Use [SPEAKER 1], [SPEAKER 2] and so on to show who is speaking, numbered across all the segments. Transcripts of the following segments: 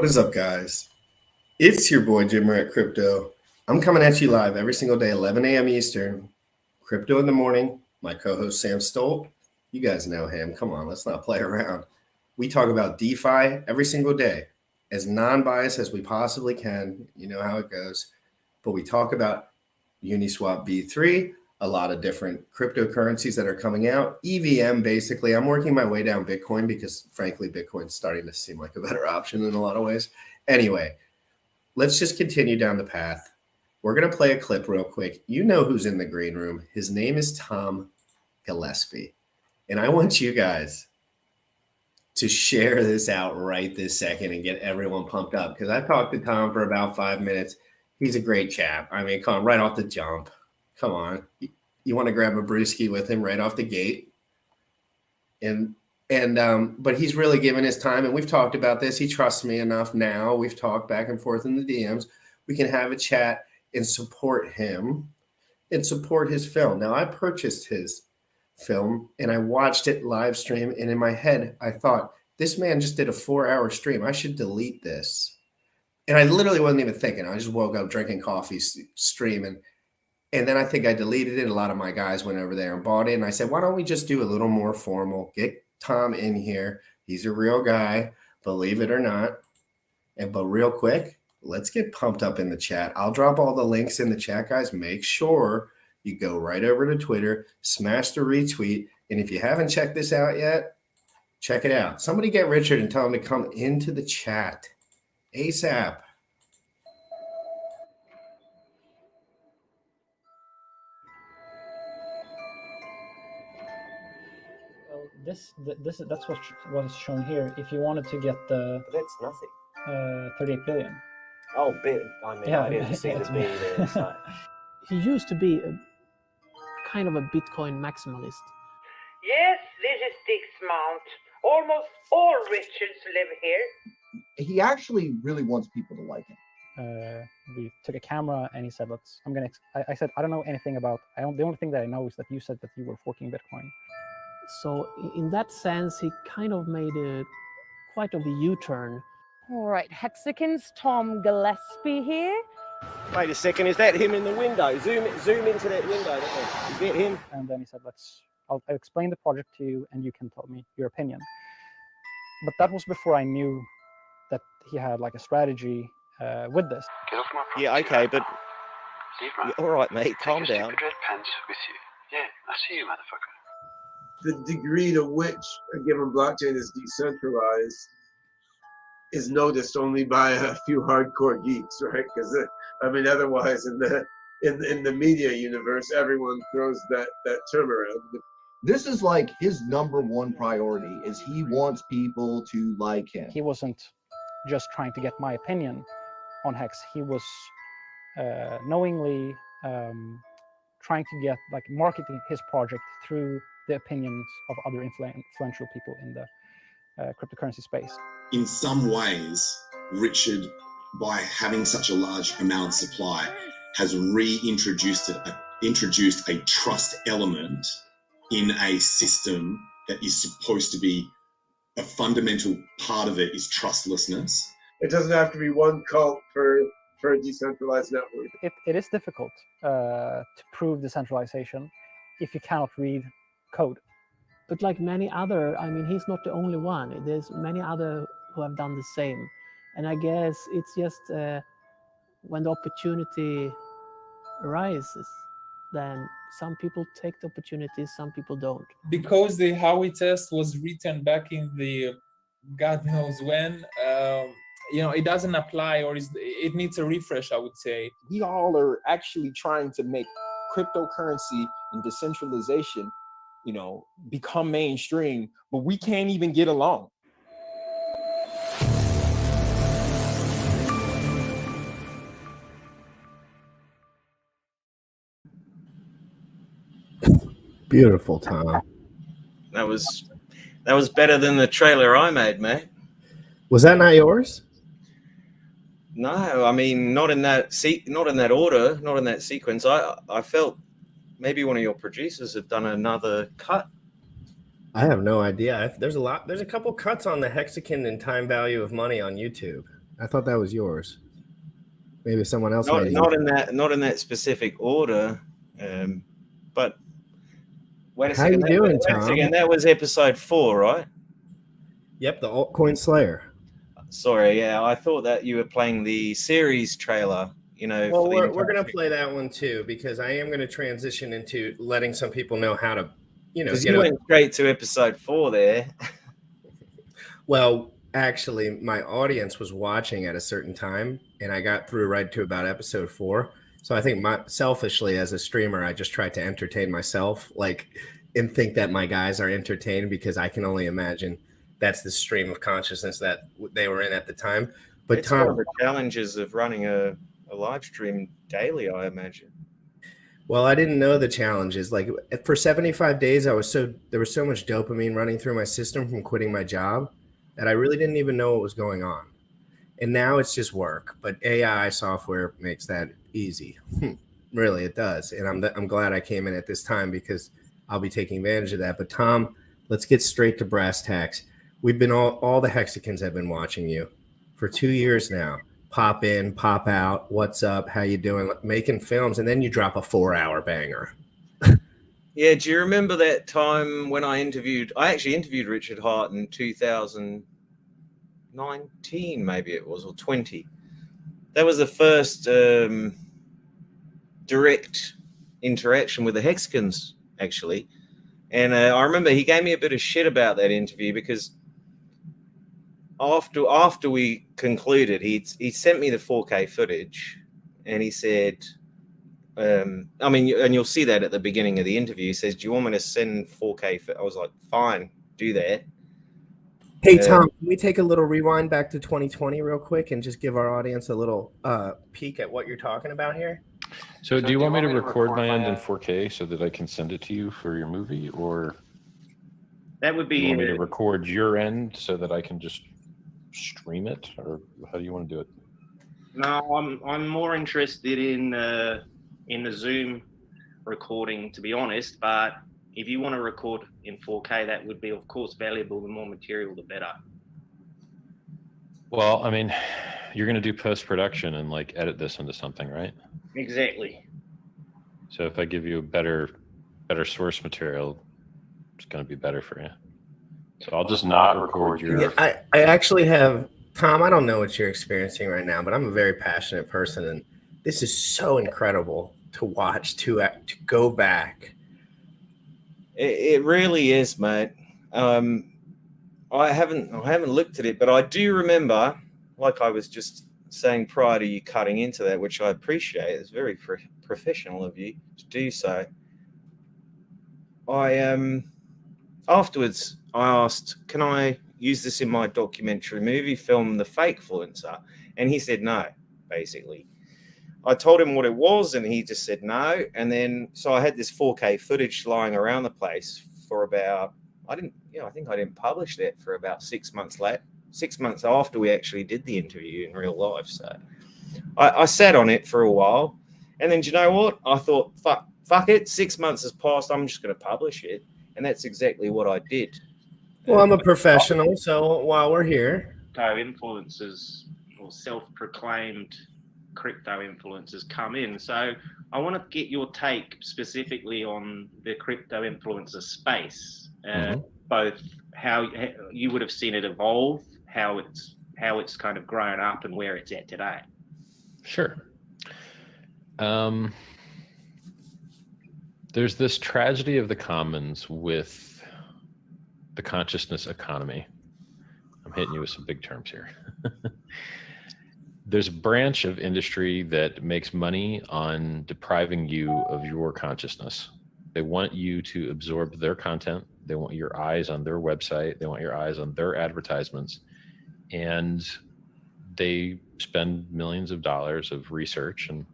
[SPEAKER 1] What is up, guys? It's your boy Jimmer at Crypto. I'm coming at you live every single day, 11 a.m. Eastern. Crypto in the morning. My co-host Sam Stolt. You guys know him. Come on, let's not play around. We talk about DeFi every single day, as non-biased as we possibly can. You know how it goes. But we talk about Uniswap V3, a lot of different cryptocurrencies that are coming out. EVM, basically. I'm working my way down Bitcoin because, frankly, Bitcoin's starting to seem like a better option in a lot of ways. Anyway, let's just continue down the path. We're going to play a clip real quick. You know who's in the green room. His name is Tom Gillespie. And I want you guys to share this out right this second and get everyone pumped up, because I talked to Tom for about 5 minutes. He's a great chap. I mean, come on, right off the jump. Come on. You want to grab a brewski with him right off the gate. But he's really given his time, and we've talked about this. He trusts me enough now. We've talked back and forth in the DMs. We can have a chat and support him and support his film. Now, I purchased his film and I watched it live stream, and in my head, I thought, this man just did a 4-hour stream. I should delete this. And I literally wasn't even thinking. I just woke up drinking coffee, streaming. And then I think I deleted it. A lot of my guys went over there and bought it. And I said, why don't we just do a little more formal? Get Tom in here. He's a real guy, believe it or not. But real quick, let's get pumped up in the chat. I'll drop all the links in the chat, guys. Make sure you go right over to Twitter, smash the retweet. And if you haven't checked this out yet, check it out. Somebody get Richard and tell him to come into the chat ASAP.
[SPEAKER 2] That's what is shown here. If you wanted to get the
[SPEAKER 3] that's nothing.
[SPEAKER 2] 38 billion.
[SPEAKER 3] Oh, bit. I mean,
[SPEAKER 2] Yeah,
[SPEAKER 3] I didn't see the B there. So.
[SPEAKER 4] He used to be a kind of a Bitcoin maximalist.
[SPEAKER 5] Yes, this is Dick's Mount. Almost all Richards live here.
[SPEAKER 6] He actually really wants people to like him.
[SPEAKER 2] We took a camera and he said, I said, I don't know anything about, the only thing that I know is that you said that you were forking Bitcoin.
[SPEAKER 4] So in that sense, he kind of made quite of a U-turn.
[SPEAKER 5] All right, Hexicans, Tom Gillespie here.
[SPEAKER 3] Wait a second, is that him in the window? Zoom into that window. Is that him?
[SPEAKER 2] And then he said, I'll explain the project to you and you can tell me your opinion. But that was before I knew that he had like a strategy with this.
[SPEAKER 7] Get off my property.
[SPEAKER 3] Yeah, okay, but
[SPEAKER 7] Leave,
[SPEAKER 3] all right, mate, calm down.
[SPEAKER 7] Take red pants with you. Yeah, I see you, motherfucker.
[SPEAKER 8] The degree to which a given blockchain is decentralized is noticed only by a few hardcore geeks, right? Because otherwise in the media universe, everyone throws that term around.
[SPEAKER 6] This is like his number one priority, is he wants people to like him.
[SPEAKER 2] He wasn't just trying to get my opinion on Hex. He was knowingly trying to get, marketing his project through the opinions of other influential people in the cryptocurrency space.
[SPEAKER 9] In some ways, Richard, by having such a large amount of supply, has introduced a trust element in a system that is supposed to be a fundamental part of it is trustlessness.
[SPEAKER 8] It doesn't have to be one cult for a decentralized network.
[SPEAKER 2] It is difficult to prove decentralization if you cannot read code.
[SPEAKER 4] But like many other, he's not the only one. There's many other who have done the same. And I guess it's just when the opportunity arises, then some people take the opportunity, some people don't.
[SPEAKER 10] Because the Howey test was written back in the God knows when, it doesn't apply, or it needs a refresh, I would say.
[SPEAKER 11] We all are actually trying to make cryptocurrency and decentralization, become mainstream, but we can't even get along.
[SPEAKER 1] Beautiful, Tom.
[SPEAKER 3] That was better than the trailer I made, mate.
[SPEAKER 1] Was that not yours?
[SPEAKER 3] No, not in that order, not in that sequence. I felt maybe one of your producers had done another cut.
[SPEAKER 1] I have no idea. There's a couple cuts on the Hexican and time value of money on YouTube. I thought that was yours. Maybe someone else
[SPEAKER 3] Not
[SPEAKER 1] made
[SPEAKER 3] not
[SPEAKER 1] it.
[SPEAKER 3] in that specific order. But wait a
[SPEAKER 1] How
[SPEAKER 3] second.
[SPEAKER 1] you doing,
[SPEAKER 3] Wait a
[SPEAKER 1] Tom?
[SPEAKER 3] second. That was episode 4, right?
[SPEAKER 1] Yep, the altcoin slayer.
[SPEAKER 3] Sorry, yeah, I thought that you were playing the series trailer. You know,
[SPEAKER 1] Well,
[SPEAKER 3] for the
[SPEAKER 1] we're
[SPEAKER 3] entire
[SPEAKER 1] gonna play that one too because I am gonna transition into letting some people know how to,
[SPEAKER 3] because
[SPEAKER 1] get
[SPEAKER 3] you
[SPEAKER 1] a.
[SPEAKER 3] went straight to episode 4 there.
[SPEAKER 1] Well, actually, my audience was watching at a certain time, and I got through right to about episode 4. So I think selfishly, as a streamer, I just tried to entertain myself, and think that my guys are entertained because I can only imagine that's the stream of consciousness that they were in at the time. But
[SPEAKER 3] It's one of
[SPEAKER 1] Tom,
[SPEAKER 3] the challenges of running a live stream daily, I imagine.
[SPEAKER 1] well, I didn't know the challenges. Like for 75 days, there was so much dopamine running through my system from quitting my job that I really didn't even know what was going on. And now it's just work. But AI software makes that easy. Really, it does. And I'm glad I came in at this time because I'll be taking advantage of that. But Tom, let's get straight to brass tacks. We've been all the Hexicans have been watching you for 2 years now. Pop in, pop out. What's up? How you doing? Making films, and then you drop a 4-hour banger.
[SPEAKER 3] Yeah, do you remember that time when I actually interviewed Richard Hart in 2019, maybe it was, or 20. That was the first direct interaction with the Hexicans, actually. And I remember he gave me a bit of shit about that interview because after we concluded, he sent me the 4K footage, and he said, and you'll see that at the beginning of the interview. He says, "Do you want me to send 4K?" I was like, "Fine, do that."
[SPEAKER 1] Hey, Tom, can we take a little rewind back to 2020 real quick and just give our audience a little peek at what you're talking about here?
[SPEAKER 12] So do you want me to record my end in 4K so that I can send it to you for your movie, or
[SPEAKER 3] that would be?
[SPEAKER 12] Do you want me to record your end so that I can just stream it, or how do you want to do it?
[SPEAKER 13] No, I'm more interested in the Zoom recording, to be honest. But if you want to record in 4K, that would be, of course, valuable. The more material, the better.
[SPEAKER 12] Well, I mean, you're going to do post-production and edit this into something, right?
[SPEAKER 13] Exactly.
[SPEAKER 12] So if I give you a better source material, it's going to be better for you. So I'll just not record your...
[SPEAKER 1] Yeah, I actually have... Tom, I don't know what you're experiencing right now, but I'm a very passionate person, and this is so incredible to watch, to go back.
[SPEAKER 3] It really is, mate. I haven't looked at it, but I do remember, like I was just saying prior to you cutting into that, which I appreciate. It's very professional of you to do so. Afterwards, I asked, "Can I use this in my documentary movie film, The Fakefluencer?" And he said no, basically. I told him what it was, and he just said no. And then, so I had this 4K footage lying around the place for about, I think I didn't publish that for about 6 months late. 6 months after we actually did the interview in real life. So I sat on it for a while, and then, do you know what? I thought, fuck it. 6 months has passed. I'm just going to publish it. And that's exactly what I did.
[SPEAKER 1] Well, I'm a professional, so while we're here.
[SPEAKER 13] Crypto influencers or self-proclaimed crypto influencers come in. So I want to get your take specifically on the crypto influencer space, both how you would have seen it evolve, how it's kind of grown up, and where it's at today.
[SPEAKER 12] Sure. There's this tragedy of the commons with the consciousness economy. I'm hitting you with some big terms here. There's a branch of industry that makes money on depriving you of your consciousness. They want you to absorb their content. They want your eyes on their website. They want your eyes on their advertisements. And they spend millions of dollars of research and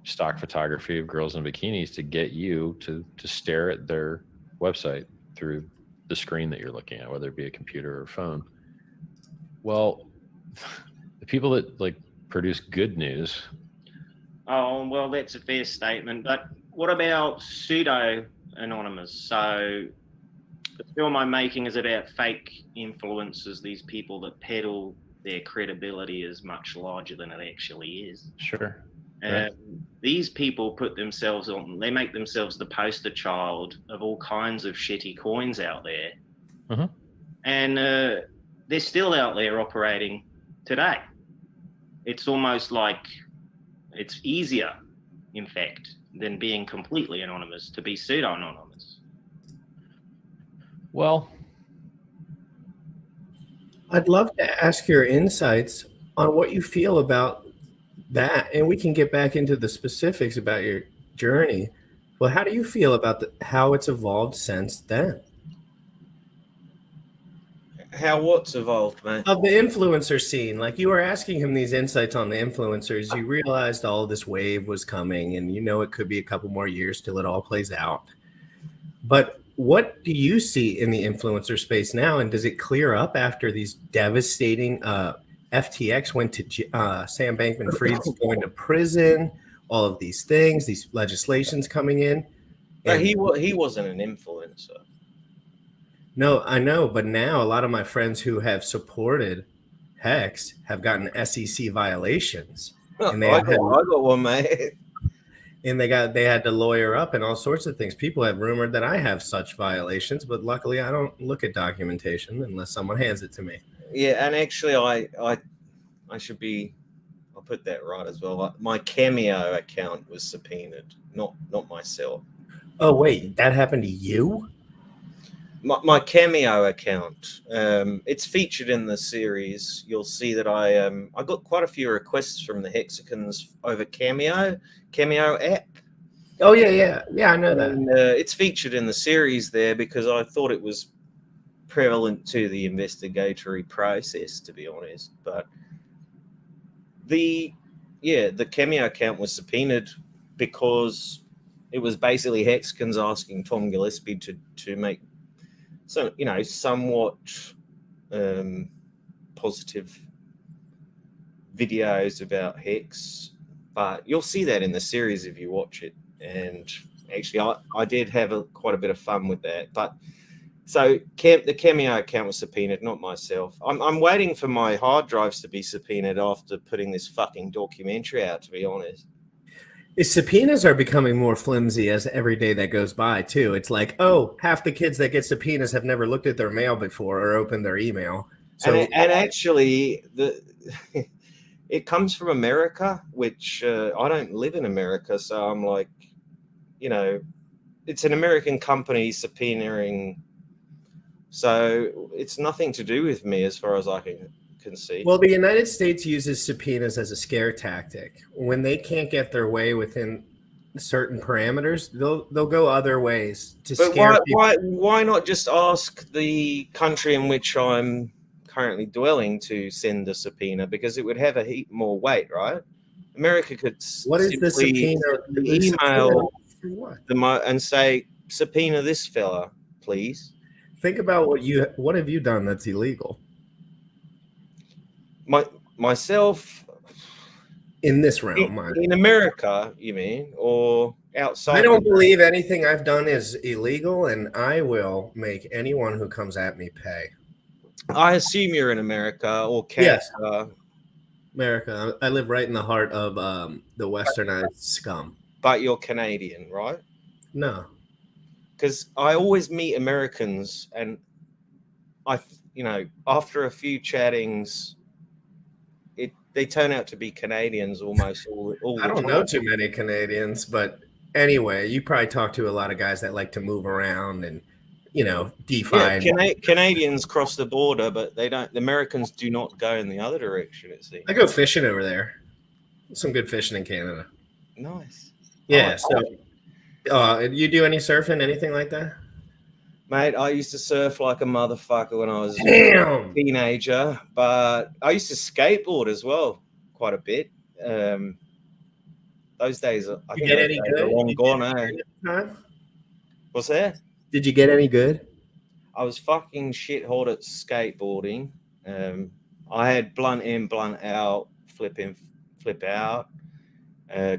[SPEAKER 12] stock photography of girls in bikinis to get you to stare at their website through the screen that you're looking at, whether it be a computer or phone. Well, the people that produce good news.
[SPEAKER 13] Oh, well, that's a fair statement. But what about pseudo anonymous? So the film I'm making is about fake influencers, these people that peddle their credibility is much larger than it actually is.
[SPEAKER 12] Sure. Right.
[SPEAKER 13] These people put themselves on, they make themselves the poster child of all kinds of shitty coins out there.
[SPEAKER 12] Mhm.
[SPEAKER 13] And they're still out there operating today. It's almost like it's easier, in fact, than being completely anonymous to be pseudo-anonymous.
[SPEAKER 12] Well,
[SPEAKER 1] I'd love to ask your insights on what you feel about that, and we can get back into the specifics about your journey. Well, how do you feel about how it's evolved since then?
[SPEAKER 3] How what's evolved, man?
[SPEAKER 1] Of the influencer scene, like you were asking him these insights on the influencers, you realized all this wave was coming, and it could be a couple more years till it all plays out. But what do you see in the influencer space now, and does it clear up after these devastating FTX went to Sam Bankman-Fried's going to prison, all of these things, these legislations coming in?
[SPEAKER 3] But he wasn't an influencer.
[SPEAKER 1] No, I know, but now a lot of my friends who have supported Hex have gotten SEC violations, and
[SPEAKER 3] I got one, mate.
[SPEAKER 1] And they had to lawyer up and all sorts of things. People have rumored that I have such violations, but luckily I don't look at documentation unless someone hands it to me.
[SPEAKER 3] Yeah, and actually, I should be. I'll put that right as well. My Cameo account was subpoenaed, not myself.
[SPEAKER 1] Oh wait, that happened to you?
[SPEAKER 3] My Cameo account, it's featured in the series. You'll see that I got quite a few requests from the Hexicans over Cameo app.
[SPEAKER 1] Oh yeah, I know that.
[SPEAKER 3] And, it's featured in the series there because I thought it was prevalent to the investigatory process, to be honest. But the Cameo account was subpoenaed because it was basically Hexicans asking Tom Gillespie to make somewhat positive videos about Hex, but you'll see that in the series if you watch it. And actually, I did have quite a bit of fun with that. But so the Cameo account was subpoenaed, not myself. I'm waiting for my hard drives to be subpoenaed after putting this fucking documentary out, to be honest.
[SPEAKER 1] Subpoenas are becoming more flimsy as every day that goes by, too. It's like, oh, half the kids that get subpoenas have never looked at their mail before or opened their email. So,
[SPEAKER 3] and actually, it comes from America, which I don't live in America. So I'm like, it's an American company subpoenaing. So it's nothing to do with me as far as I can see.
[SPEAKER 1] Well, the United States uses subpoenas as a scare tactic. When they can't get their way within certain parameters, they'll go other ways to scare people.
[SPEAKER 3] Why not just ask the country in which I'm currently dwelling to send a subpoena? Because it would have a heap more weight, right? America could
[SPEAKER 1] what is the subpoena?
[SPEAKER 3] Email them and say, subpoena this fella, please.
[SPEAKER 1] Think about what have you done that's illegal?
[SPEAKER 3] Myself
[SPEAKER 1] in this realm,
[SPEAKER 3] in America, you mean, or outside?
[SPEAKER 1] I don't believe anything I've done is illegal, and I will make anyone who comes at me pay.
[SPEAKER 3] I assume you're in America or Canada.
[SPEAKER 1] Yes. America. I live right in the heart of the westernized scum.
[SPEAKER 3] But you're Canadian, right?
[SPEAKER 1] No,
[SPEAKER 3] because I always meet Americans, and after a few chattings, they turn out to be Canadians almost all the time.
[SPEAKER 1] I don't know too many Canadians, but anyway, you probably talk to a lot of guys that like to move around and, define.
[SPEAKER 3] Yeah, Canadians cross the border, but they don't. The Americans do not go in the other direction, it seems.
[SPEAKER 1] I go fishing over there. Some good fishing in Canada.
[SPEAKER 3] Nice.
[SPEAKER 1] Yeah. You do any surfing, anything like that?
[SPEAKER 3] Mate, I used to surf like a motherfucker when I was a teenager, but I used to skateboard as well quite a bit. Those days, I think
[SPEAKER 1] any good?
[SPEAKER 3] Are long gone, eh? What's that?
[SPEAKER 1] Did you get any good?
[SPEAKER 3] I was fucking shithole at skateboarding. I had blunt in, blunt out, flip in, flip out,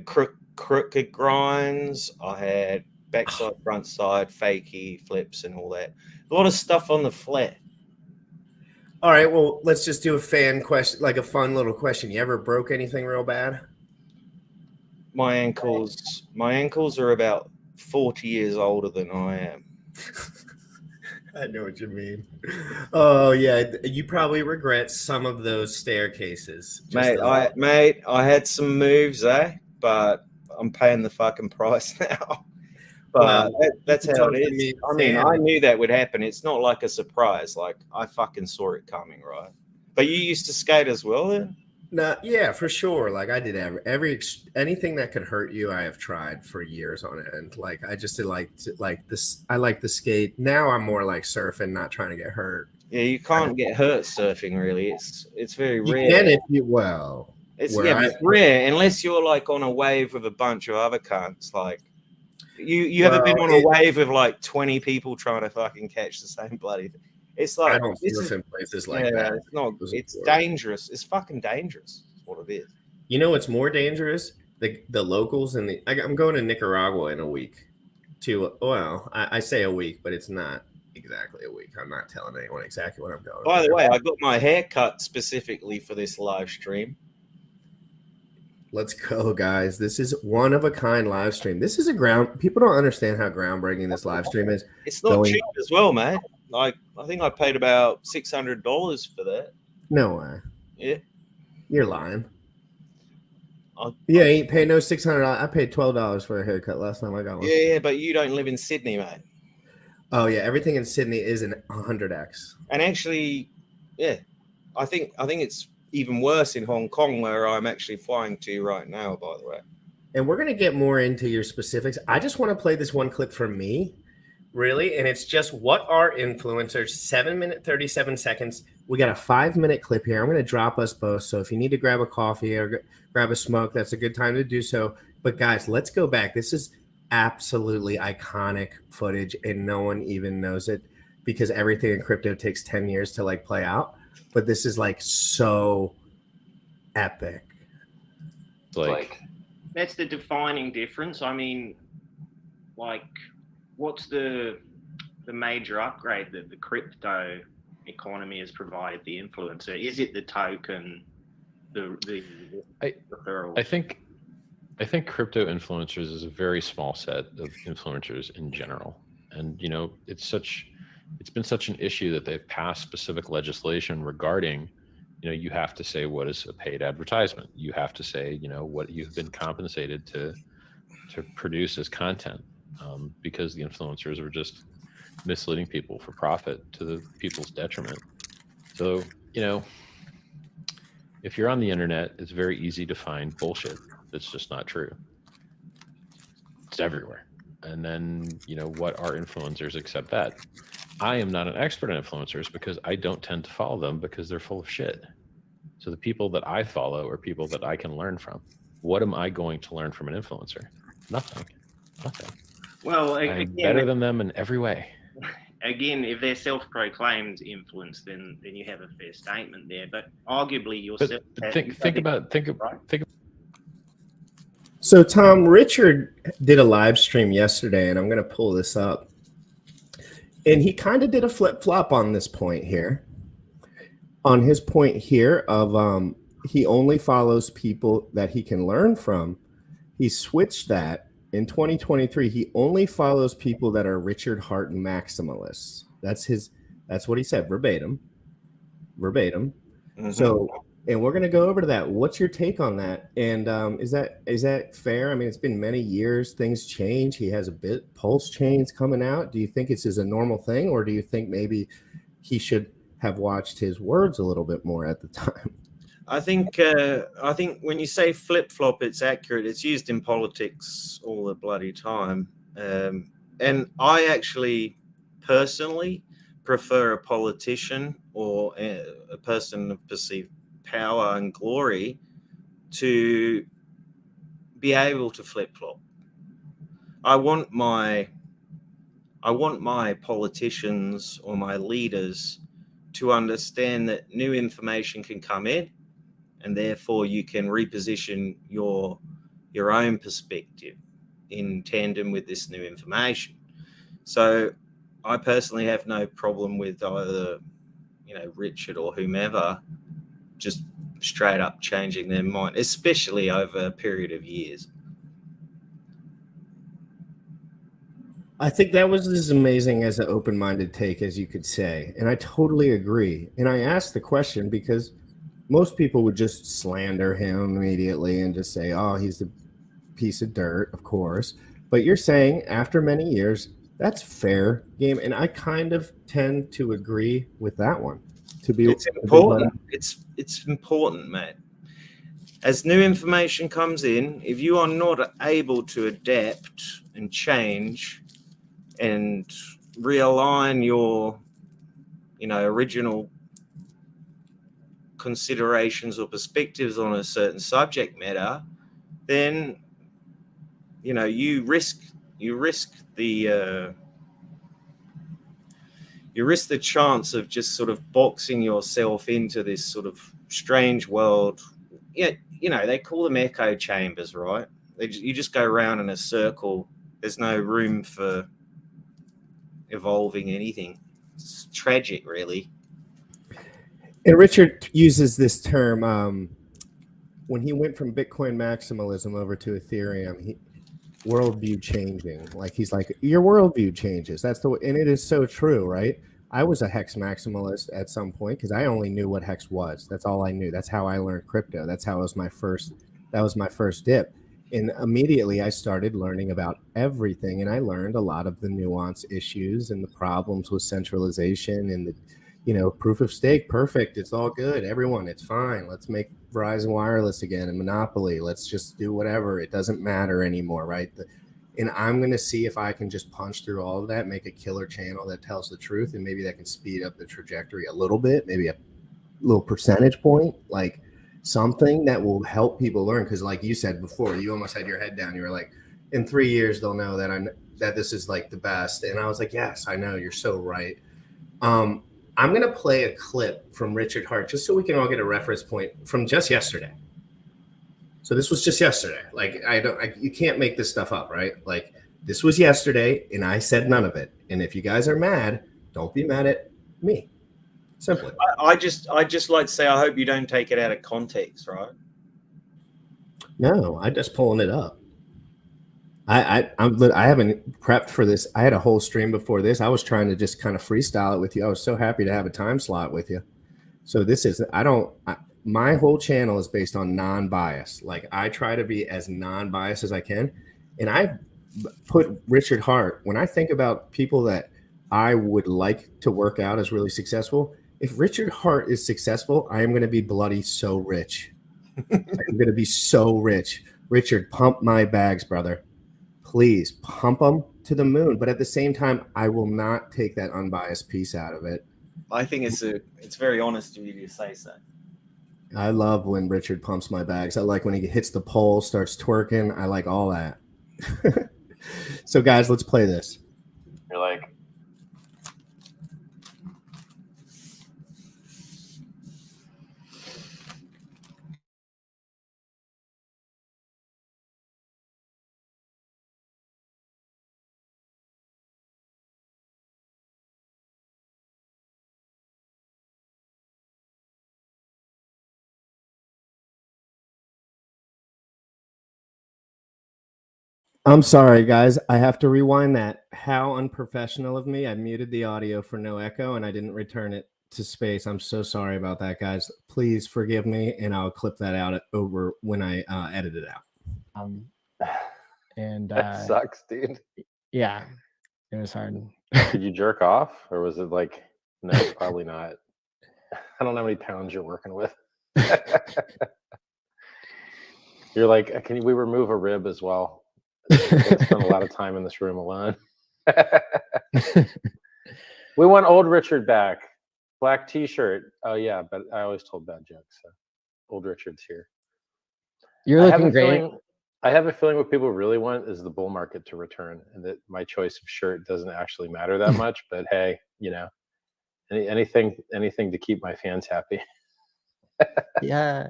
[SPEAKER 3] crooked grinds. I had backside, front side, fakie flips and all that. A lot of stuff on the flat.
[SPEAKER 1] All right, well, let's just do a fan question, like a fun little question. You ever broke anything real bad?
[SPEAKER 3] My ankles are about 40 years older than I am.
[SPEAKER 1] I know what you mean. Oh yeah, you probably regret some of those staircases.
[SPEAKER 3] Mate, I had some moves, but I'm paying the fucking price now. But that's how it is. I mean, I knew that would happen. It's not like a surprise. Like, I fucking saw it coming, right? But you used to skate as well then?
[SPEAKER 1] No, yeah, for sure. Like I did anything that could hurt you, I have tried for years on end. Like I just did like this. I like the skate. Now I'm more like surfing, not trying to get hurt.
[SPEAKER 3] Yeah, you can't get hurt surfing really. It's very rare.
[SPEAKER 1] You can if you
[SPEAKER 3] It's rare unless you're like on a wave with a bunch of other cunts. Like you ever been on a wave with like 20 people trying to fucking catch the same bloody thing? It's like
[SPEAKER 1] I don't surf in places like that.
[SPEAKER 3] It's not. It's dangerous. It's fucking dangerous. That's what it is.
[SPEAKER 1] You know what's more dangerous? The locals and I'm going to Nicaragua in a week. I say a week, but it's not exactly a week. I'm not telling anyone exactly what I'm going.
[SPEAKER 3] By the way, I got my hair cut specifically for this live stream.
[SPEAKER 1] Let's go, guys. This is one of a kind live stream. This is people don't understand how groundbreaking this live stream is.
[SPEAKER 3] It's not cheap as well, man. Like, I think I paid about $600 for that.
[SPEAKER 1] No way.
[SPEAKER 3] Yeah.
[SPEAKER 1] You're lying. You ain't paid no $600. I paid $12 for a haircut last time I got one.
[SPEAKER 3] Yeah, but you don't live in Sydney, mate.
[SPEAKER 1] Oh yeah, everything in Sydney is an 100x.
[SPEAKER 3] And actually, yeah, I think it's even worse in Hong Kong, where I'm actually flying to right now, by the way.
[SPEAKER 1] And we're gonna get more into your specifics. I just want to play this one clip for me. Really, and it's just what are influencers? 7 minutes 37 seconds. We got a 5-minute clip here. I'm going to drop us both. So if you need to grab a coffee or grab a smoke, that's a good time to do so. But guys, let's go back. This is absolutely iconic footage, and no one even knows it because everything in crypto takes 10 years to like play out. But this is like so epic.
[SPEAKER 13] Like that's the defining difference. I mean, like, what's the major upgrade that the crypto economy has provided the influencer? Is it the token, the referral?
[SPEAKER 12] I think crypto influencers is a very small set of influencers in general. And, you know, it's been such an issue that they've passed specific legislation regarding, you know, you have to say what is a paid advertisement. You have to say, you know, what you've been compensated to produce as content. Because the influencers are just misleading people for profit to the people's detriment. So, you know, if you're on the internet, it's very easy to find bullshit that's just not true. It's everywhere. And then, you know, what are influencers except that? I am not an expert on influencers because I don't tend to follow them because they're full of shit. So the people that I follow are people that I can learn from. What am I going to learn from an influencer? Nothing.
[SPEAKER 13] Well,
[SPEAKER 12] I'm better than them in every way.
[SPEAKER 13] Again, if they're self-proclaimed influence, then you have a fair statement there. But arguably, yourself.
[SPEAKER 12] Think about.
[SPEAKER 1] So Tom, Richard did a live stream yesterday, and I'm going to pull this up. And he kind of did a flip-flop on this point here. On his point here of he only follows people that he can learn from. He switched that. In 2023, he only follows people that are Richard Hart maximalists. That's what he said, verbatim. Mm-hmm. So, and we're going to go over to that. What's your take on that? And is that fair? I mean, it's been many years. Things change. He has a bit pulse chains coming out. Do you think it's a normal thing, or do you think maybe he should have watched his words a little bit more at the time?
[SPEAKER 3] I think when you say flip-flop, it's accurate. It's used in politics all the bloody time. And I actually personally prefer a politician or a person of perceived power and glory to be able to flip-flop. I want my politicians or my leaders to understand that new information can come in, and therefore you can reposition your own perspective in tandem with this new information. So I personally have no problem with either Richard or whomever, just straight up changing their mind, especially over a period of years.
[SPEAKER 1] I think that was as amazing as an open-minded take as you could say, and I totally agree. And I asked the question because most people would just slander him immediately and just say, "Oh, he's a piece of dirt," of course. But you're saying after many years, that's fair game, and I kind of tend to agree with that one.
[SPEAKER 3] It's important. It's important, mate. As new information comes in, if you are not able to adapt and change and realign your, original considerations or perspectives on a certain subject matter, then, you risk the chance of just sort of boxing yourself into this sort of strange world. Yeah, they call them echo chambers, right? You just go around in a circle. There's no room for evolving anything. It's tragic, really.
[SPEAKER 1] And Richard uses this term when he went from Bitcoin maximalism over to Ethereum. Worldview changing. Like he's like, your worldview changes. That's the way, and it is so true, right? I was a hex maximalist at some point because I only knew what hex was. That's all I knew. That's how I learned crypto. That's how it was my first. That was my first dip. And immediately I started learning about everything, and I learned a lot of the nuance issues and the problems with centralization and the, proof of stake. Perfect. It's all good. Everyone, it's fine. Let's make Verizon Wireless again and Monopoly. Let's just do whatever. It doesn't matter anymore, right? And I'm going to see if I can just punch through all of that, make a killer channel that tells the truth, and maybe that can speed up the trajectory a little bit, maybe a little percentage point, like something that will help people learn. Because like you said before, you almost had your head down. You were like, in 3 years, they'll know that this is like the best. And I was like, yes, I know. You're so right. I'm going to play a clip from Richard Hart just so we can all get a reference point from just yesterday. So this was just yesterday. Like you can't make this stuff up, right? Like this was yesterday and I said none of it. And if you guys are mad, don't be mad at me. Simply.
[SPEAKER 3] I just like to say, I hope you don't take it out of context, right?
[SPEAKER 1] No, I'm just pulling it up. I haven't prepped for this. I had a whole stream before this. I was trying to just kind of freestyle it with you. I was so happy to have a time slot with you. So this is, my whole channel is based on non-bias. Like I try to be as non-biased as I can. And I put Richard Hart, when I think about people that I would like to work out as really successful, if Richard Hart is successful, I am going to be bloody so rich. I'm going to be so rich. Richard, pump my bags, brother. Please pump them to the moon. But at the same time, I will not take that unbiased piece out of it.
[SPEAKER 3] I think it's very honest of you to say so.
[SPEAKER 1] I love when Richard pumps my bags. I like when he hits the pole, starts twerking. I like all that. So guys, let's play this.
[SPEAKER 12] You're like,
[SPEAKER 1] I'm sorry, guys. I have to rewind that. How unprofessional of me. I muted the audio for no echo and I didn't return it to space. I'm so sorry about that, guys. Please forgive me and I'll clip that out over when I edit it out.
[SPEAKER 14] And
[SPEAKER 12] that sucks, dude.
[SPEAKER 14] Yeah, it was hard.
[SPEAKER 12] Did you jerk off or was it like, no, probably not. I don't know how many pounds you're working with. You're like, can we remove a rib as well? I spent a lot of time in this room alone. We want old Richard back. Black t-shirt. Oh yeah, but I always told bad jokes. So old Richard's here.
[SPEAKER 14] You're looking great.
[SPEAKER 12] I have a feeling what people really want is the bull market to return, and that my choice of shirt doesn't actually matter that much. But hey, anything to keep my fans happy.
[SPEAKER 14] Yeah.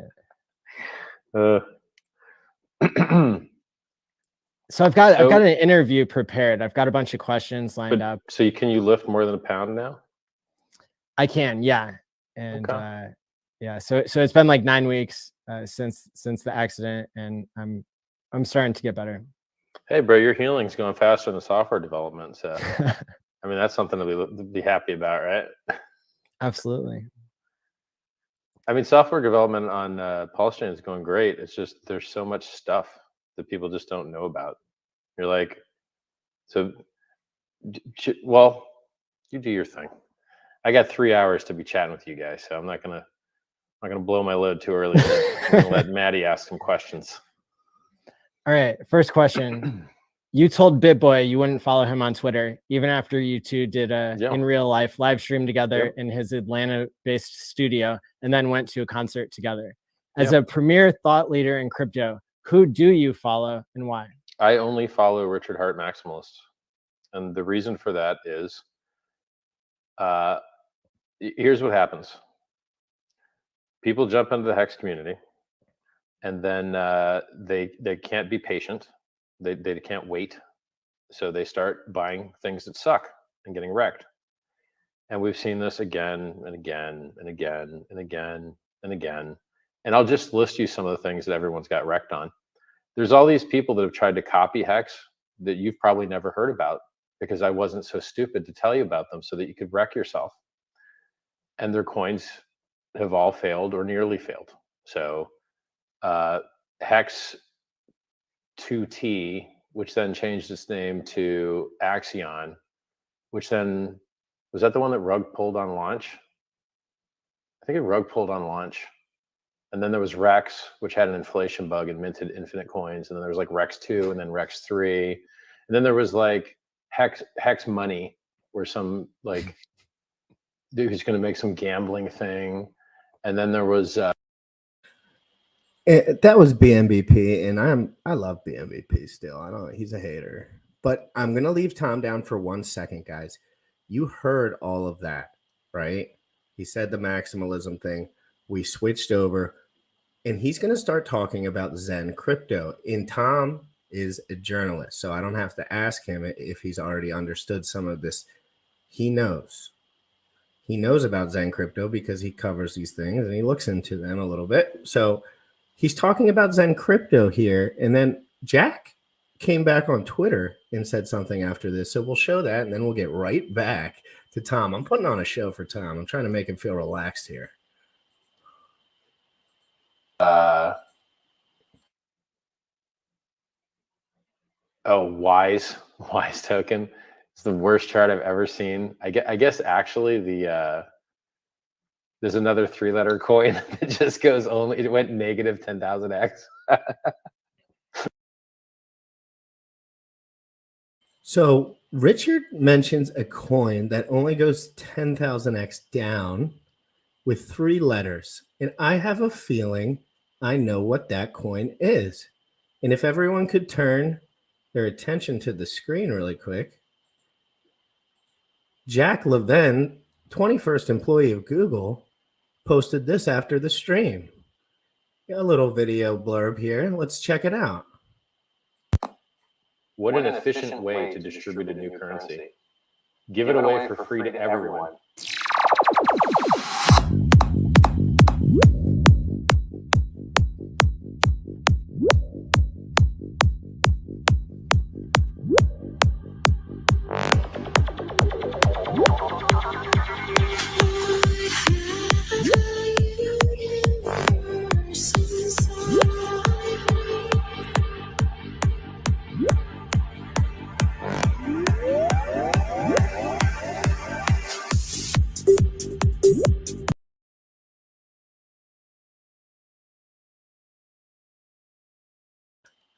[SPEAKER 14] So I've got an interview prepared. I've got a bunch of questions lined up.
[SPEAKER 12] So can you lift more than a pound now?
[SPEAKER 14] I can, yeah. And
[SPEAKER 12] Okay.
[SPEAKER 14] yeah, so it's been like 9 weeks since the accident, and I'm starting to get better.
[SPEAKER 12] Hey, bro, your healing's going faster than software development. So, I mean, that's something to be happy about, right?
[SPEAKER 14] Absolutely.
[SPEAKER 12] I mean, software development on PulseChain is going great. It's just there's so much stuff that people just don't know about. You're like, so, well, you do your thing. I got 3 hours to be chatting with you guys, so I'm not gonna blow my load too early. I'm gonna let Maddie ask some questions.
[SPEAKER 14] All right, first question. You told BitBoy you wouldn't follow him on Twitter, even after you two did a in real life live stream together in his Atlanta-based studio, and then went to a concert together. As a premier thought leader in crypto, who do you follow and why?
[SPEAKER 12] I only follow Richard Hart Maximalists, and the reason for that is, here's what happens. People jump into the Hex community, and then they can't be patient. They can't wait. So they start buying things that suck and getting wrecked. And we've seen this again and again and again and again and again. And I'll just list you some of the things that everyone's got wrecked on. There's all these people that have tried to copy Hex that you've probably never heard about because I wasn't so stupid to tell you about them so that you could wreck yourself. And their coins have all failed or nearly failed. So Hex 2T, which then changed its name to Axion, which then, was that the one that Rug pulled on launch? I think it Rug pulled on launch. And then there was Rex, which had an inflation bug and minted infinite coins. And then there was like Rex 2 and then Rex 3. And then there was like Hex Money, where some like dude who's going to make some gambling thing. And then there was
[SPEAKER 1] that was BMBP, and I love BMBP still. I don't. He's a hater, but I'm gonna leave Tom down for 1 second, guys. You heard all of that, right? He said the maximalism thing. We switched over, and he's gonna start talking about Zen crypto. And Tom is a journalist, so I don't have to ask him if he's already understood some of this. He knows. He knows about Zen crypto because he covers these things and he looks into them a little bit. So he's talking about Zen crypto here. And then Jack came back on Twitter and said something after this. So we'll show that and then we'll get right back to Tom. I'm putting on a show for Tom. I'm trying to make him feel relaxed here.
[SPEAKER 12] Wise token. It's the worst chart I've ever seen. I guess actually there's another 3-letter coin that just goes only, it went negative 10,000x.
[SPEAKER 1] So Richard mentions a coin that only goes 10,000x down with 3 letters. And I have a feeling I know what that coin is. And if everyone could turn their attention to the screen really quick. Jack Levin, 21st employee of Google, posted this after the stream. Got a little video blurb here. Let's check it out.
[SPEAKER 12] What an efficient way to distribute a new currency. Give it away for free to everyone.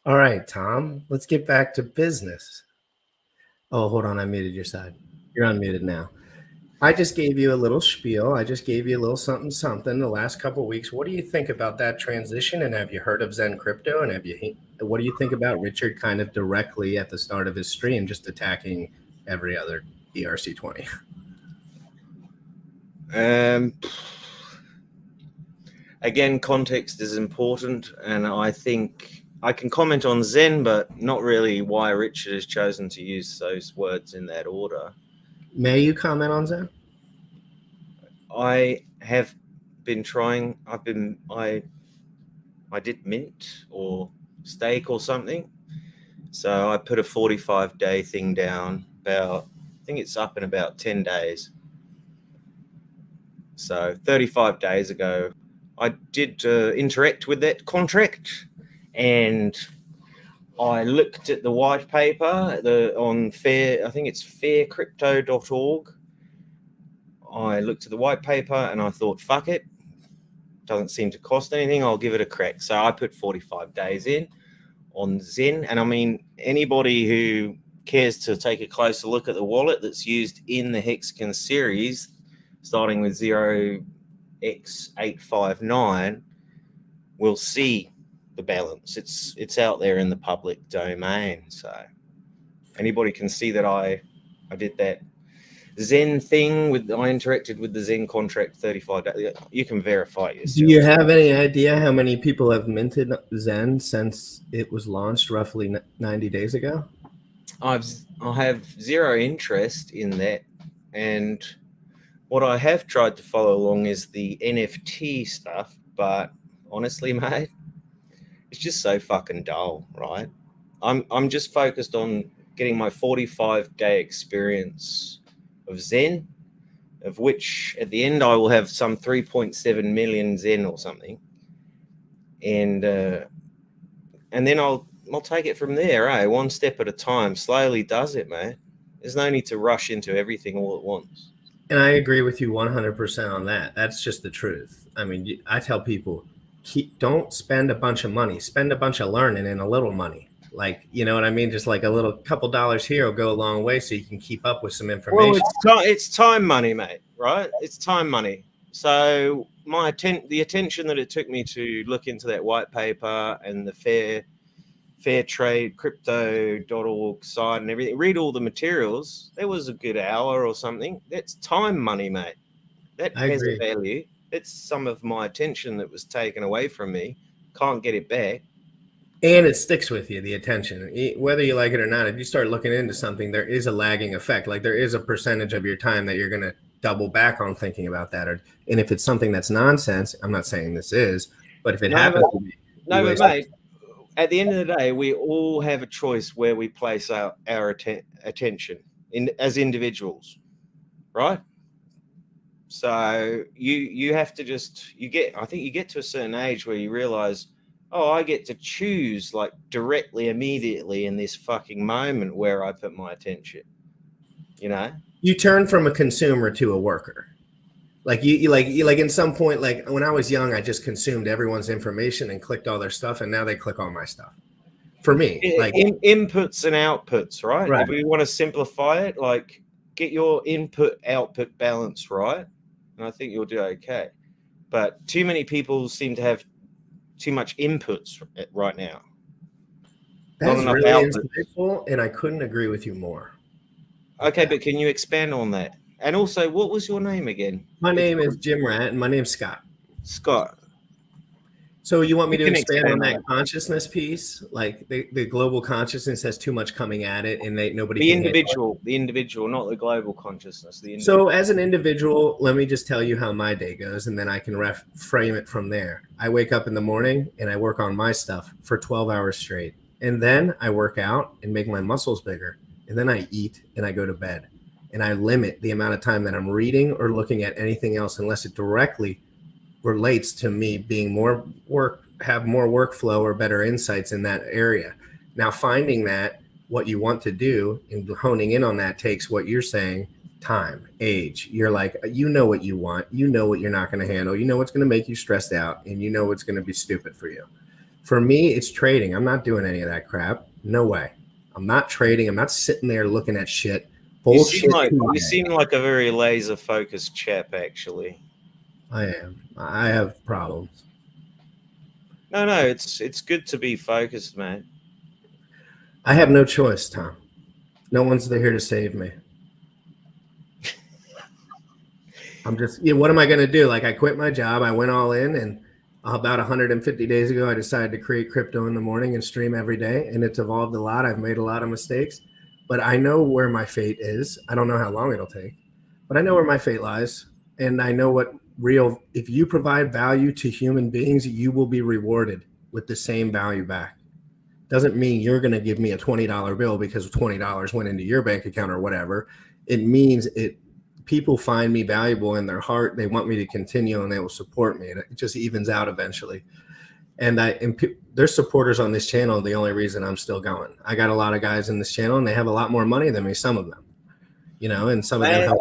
[SPEAKER 1] All right, Tom, let's get back to business. Oh, hold on. I muted your side. You're unmuted now. I just gave you a little spiel. I just gave you a little something the last couple of weeks. What do you think about that transition? And have you heard of Zen crypto? And what do you think about Richard kind of directly at the start of his stream, just attacking every other ERC20?
[SPEAKER 3] Again, context is important, and I think I can comment on Zen, but not really why Richard has chosen to use those words in that order.
[SPEAKER 1] May you comment on Zen?
[SPEAKER 3] I have been trying. I did mint or stake or something. So I put a 45-day thing down about, I think it's up in about 10 days. So 35 days ago, I did interact with that contract, and I looked at the white paper on I think it's faircrypto.org. I looked at the white paper and I thought, fuck it. Doesn't seem to cost anything. I'll give it a crack. So I put 45 days in on Zen. And I mean, anybody who cares to take a closer look at the wallet that's used in the Hexicans series, starting with 0x859, will see the balance. It's out there in the public domain. So anybody can see that I did that Zen thing I interacted with the Zen contract 35 days. You can verify it yourself.
[SPEAKER 1] Do you have any idea how many people have minted Zen since it was launched roughly 90 days ago?
[SPEAKER 3] I have zero interest in that, and what I have tried to follow along is the NFT stuff, but honestly, mate, it's just so fucking dull, right? I'm just focused on getting my 45-day experience of Zen, of which at the end I will have some 3.7 million Zen or something, and then I'll take it from there, one step at a time. Slowly does it, man. There's no need to rush into everything all at once.
[SPEAKER 1] And I agree with you 100% on that. That's just the truth. I mean, I tell people, don't spend a bunch of money. Spend a bunch of learning and a little money. Like, you know what I mean? Just like a little couple dollars here will go a long way so you can keep up with some information.
[SPEAKER 3] Well, it's time money, mate, right? It's time money. So the attention that it took me to look into that white paper and the fair trade crypto.org site and everything, read all the materials, there was a good hour or something. That's time money, mate. That has a value. It's some of my attention that was taken away from me. Can't get it back.
[SPEAKER 1] And it sticks with you, the attention, whether you like it or not. If you start looking into something, there is a lagging effect. Like there is a percentage of your time that you're going to double back on thinking about that. And if it's something that's nonsense, I'm not saying this is, but if it happens to be.
[SPEAKER 3] No, but mate, at the end of the day, we all have a choice where we place our attention as individuals, right? So you have to I think you get to a certain age where you realize, oh, I get to choose like directly, immediately in this fucking moment where I put my attention, you know?
[SPEAKER 1] You turn from a consumer to a worker. Like you in some point, like when I was young, I just consumed everyone's information and clicked all their stuff. And now they click all my stuff. For me, like
[SPEAKER 3] inputs and outputs, right?
[SPEAKER 1] Right.
[SPEAKER 3] If we want to simplify it, like get your input output balance right. And I think you'll do okay. But too many people seem to have too much inputs right now.
[SPEAKER 1] That's really insightful, and I couldn't agree with you more.
[SPEAKER 3] Okay, but can you expand on that? And also, what was your name again?
[SPEAKER 1] My name is Jim Rat, and my name's Scott.
[SPEAKER 3] Scott.
[SPEAKER 1] So you want me to expand on that consciousness piece? Like the global consciousness has too much coming at it, and nobody.
[SPEAKER 3] The individual, not the global consciousness.
[SPEAKER 1] So as an individual, let me just tell you how my day goes, and then I can frame it from there. I wake up in the morning and I work on my stuff for 12 hours straight, and then I work out and make my muscles bigger, and then I eat and I go to bed, and I limit the amount of time that I'm reading or looking at anything else unless it directly relates to me being have more workflow or better insights in that area. Now, finding that what you want to do and honing in on that takes what you're saying, time, age. You're like, you know what you want, you know what you're not going to handle, you know what's going to make you stressed out, and you know what's going to be stupid for you. For me, it's trading. I'm not doing any of that crap. No way. I'm not trading. I'm not sitting there looking at shit. Bullshit.
[SPEAKER 3] You seem like a very laser focused chap, actually.
[SPEAKER 1] I am. I have problems.
[SPEAKER 3] No, it's good to be focused, man.
[SPEAKER 1] I have no choice, Tom. No one's here to save me. I'm just, what am I going to do? Like, I quit my job. I went all in, and about 150 days ago, I decided to create crypto in the morning and stream every day, and it's evolved a lot. I've made a lot of mistakes, but I know where my fate is. I don't know how long it'll take, but I know where my fate lies, and I know what real, if you provide value to human beings, you will be rewarded with the same value back. Doesn't mean you're going to give me a $20 bill because $20 went into your bank account or whatever. It means people find me valuable in their heart. They want me to continue and they will support me. And it just evens out eventually. And there's supporters on this channel. The only reason I'm still going, I got a lot of guys in this channel and they have a lot more money than me. Some of them, and some of them help.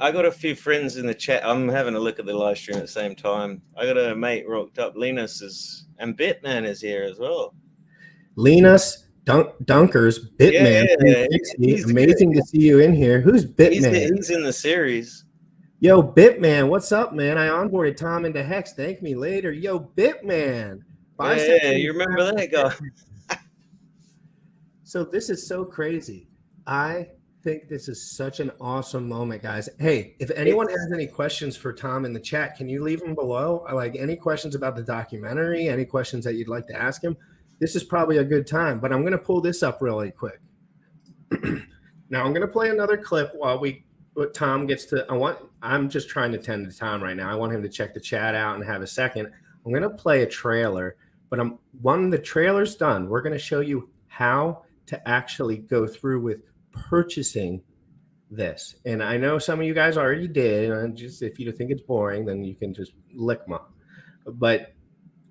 [SPEAKER 3] I got a few friends in the chat. I'm having a look at the live stream at the same time. I got a mate rocked up. Linus and Bitman is here as well.
[SPEAKER 1] Linus, Dunkers, Bitman.
[SPEAKER 3] He's
[SPEAKER 1] amazing to see you in here. Who's Bitman?
[SPEAKER 3] He's in the series.
[SPEAKER 1] Yo, Bitman, what's up, man? I onboarded Tom into Hex. Thank me later. Yo, Bitman.
[SPEAKER 3] Yeah, you remember that guy?
[SPEAKER 1] So this is so crazy. I think this is such an awesome moment, guys. Hey, if anyone has any questions for Tom in the chat, can you leave them below? Like any questions about the documentary, any questions that you'd like to ask him? This is probably a good time, but I'm going to pull this up really quick. Now I'm going to play another clip while Tom gets to, I'm just trying to tend to Tom right now. I want him to check the chat out and have a second. I'm going to play a trailer, but when the trailer's done, we're going to show you how to actually go through with purchasing this. And I know some of you guys already did. And just if you think it's boring, then you can just lick them. But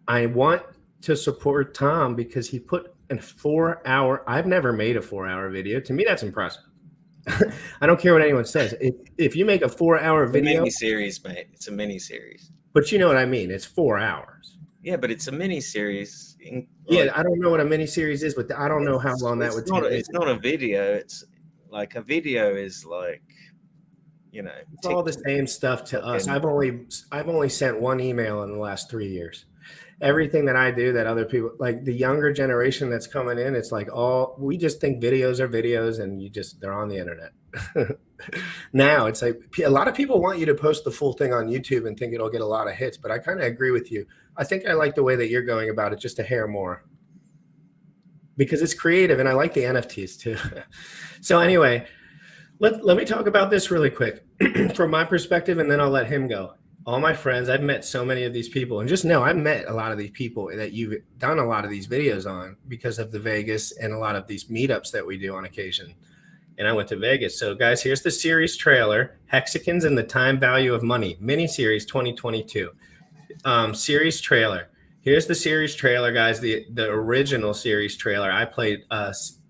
[SPEAKER 1] I want to support Tom because he put a 4-hour. I've never made a 4-hour video. To me, that's impressive. I don't care what anyone says. If you make a 4-hour video,
[SPEAKER 3] mini series, mate. It's a mini series.
[SPEAKER 1] But you know what I mean. It's 4 hours.
[SPEAKER 3] Yeah, but it's a mini series.
[SPEAKER 1] Yeah, I don't know what a mini series is, but I don't know how long that would take.
[SPEAKER 3] It's not a video. It's like a video is like,
[SPEAKER 1] it's all the same stuff to us. I've only sent one email in the last 3 years. Everything that I do that other people, like the younger generation that's coming in, it's like we just think videos are videos and they're on the internet. Now it's like a lot of people want you to post the full thing on YouTube and think it'll get a lot of hits, but I kind of agree with you. I think I like the way that you're going about it just a hair more because it's creative and I like the NFTs too. So anyway, let me talk about this really quick from my perspective and then I'll let him go. All my friends, I've met so many of these people and just know I've met a lot of these people that you've done a lot of these videos on because of the Vegas and a lot of these meetups that we do on occasion. And I went to Vegas. So guys, here's the series trailer, Hexicans and the Time Value of Money, mini-series 2022. Series trailer. Here's the series trailer, guys, the original series trailer. I played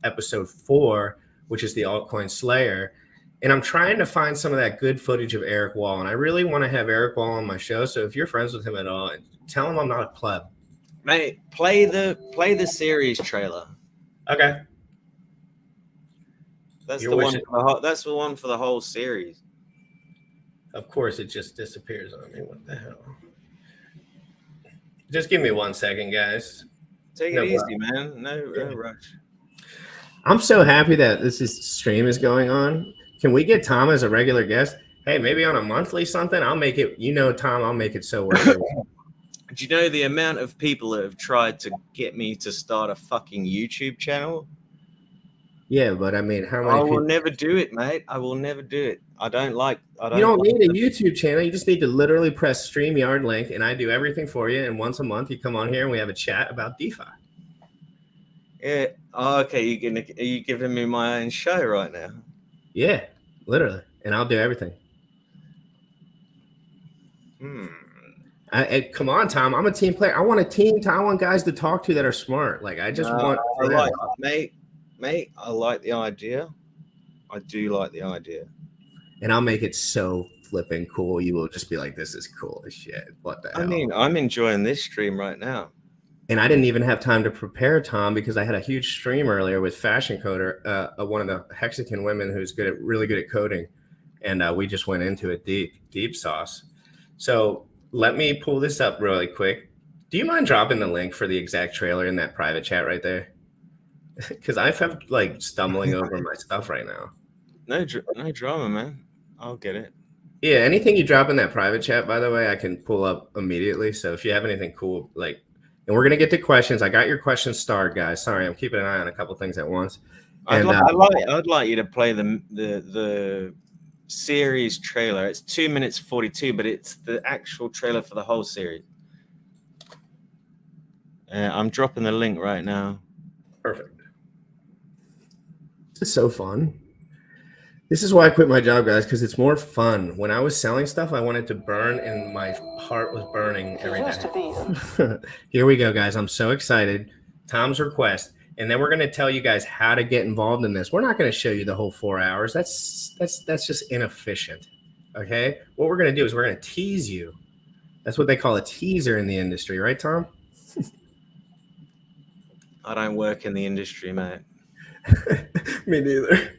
[SPEAKER 1] episode 4, which is the Altcoin Slayer. And I'm trying to find some of that good footage of Eric Wall. And I really want to have Eric Wall on my show. So if you're friends with him at all, tell him I'm not a pleb.
[SPEAKER 3] Mate, play the series trailer.
[SPEAKER 1] Okay.
[SPEAKER 3] That's the one for the whole series.
[SPEAKER 1] Of course, it just disappears on me. What the hell? Just give me 1 second, guys.
[SPEAKER 3] Take it easy, man. No rush.
[SPEAKER 1] I'm so happy that this stream is going on. Can we get Tom as a regular guest? Hey, maybe on a monthly something. I'll make it. Tom, I'll make it so worth it.
[SPEAKER 3] Do you know the amount of people that have tried to get me to start a fucking YouTube channel?
[SPEAKER 1] Yeah, but I mean, how many?
[SPEAKER 3] I will never do it, mate. I will never do it. You
[SPEAKER 1] don't need a YouTube channel. You just need to literally press StreamYard link, and I do everything for you. And once a month, you come on here and we have a chat about DeFi.
[SPEAKER 3] Yeah. Oh, okay. Are you giving me my own show right now?
[SPEAKER 1] Yeah, literally, and I'll do everything. Come on, Tom. I'm a team player. I want a team. I want guys to talk to that are smart. Like I just want.
[SPEAKER 3] Mate, I like the idea. I do like the idea.
[SPEAKER 1] And I'll make it so flipping cool. You will just be like, this is cool as shit. What the hell?
[SPEAKER 3] I mean, I'm enjoying this stream right now.
[SPEAKER 1] And I didn't even have time to prepare, Tom, because I had a huge stream earlier with Fashion Coder, one of the Hexican women who's really good at coding. And we just went into it deep sauce. So let me pull this up really quick. Do you mind dropping the link for the exact trailer in that private chat right there? Because I've like stumbling over my stuff right now.
[SPEAKER 3] No drama, man. I'll get it.
[SPEAKER 1] Yeah, anything you drop in that private chat, by the way, I can pull up immediately. So if you have anything cool, and we're gonna get to questions. I got your questions starred, guys. Sorry, I'm keeping an eye on a couple things at once.
[SPEAKER 3] I'd like you to play the series trailer. It's 2 minutes 42, but it's the actual trailer for the whole series. I'm dropping the link right now.
[SPEAKER 1] Perfect. This is so fun. This is why I quit my job, guys, because it's more fun. When I was selling stuff, I wanted to burn, and my heart was burning every day. Here we go, guys. I'm so excited. Tom's request. And then we're going to tell you guys how to get involved in this. We're not going to show you the whole 4 hours. That's just inefficient. Okay? What we're going to do is we're going to tease you. That's what they call a teaser in the industry, right, Tom?
[SPEAKER 3] I don't work in the industry, mate.
[SPEAKER 1] Me neither.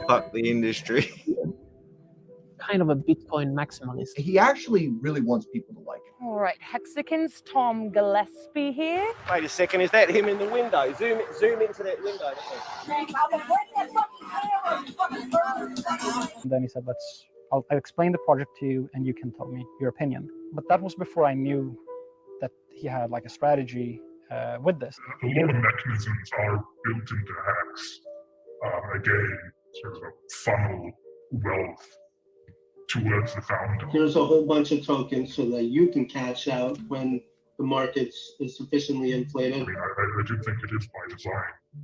[SPEAKER 3] Fuck the industry.
[SPEAKER 4] Kind of a Bitcoin maximalist.
[SPEAKER 6] He actually really wants people to like him.
[SPEAKER 15] All right, Hexicans, Tom Gillespie here.
[SPEAKER 16] Wait a second, is that him in the window? Zoom into that window.
[SPEAKER 2] And then he said, I'll explain the project to you and you can tell me your opinion. But that was before I knew that he had like a strategy with this.
[SPEAKER 17] A lot of mechanisms are built into Hex. Again, sort of funnel wealth towards the founder.
[SPEAKER 18] Here's a whole bunch of tokens so that you can cash out when the market is sufficiently inflated.
[SPEAKER 17] I mean, I do think it is by design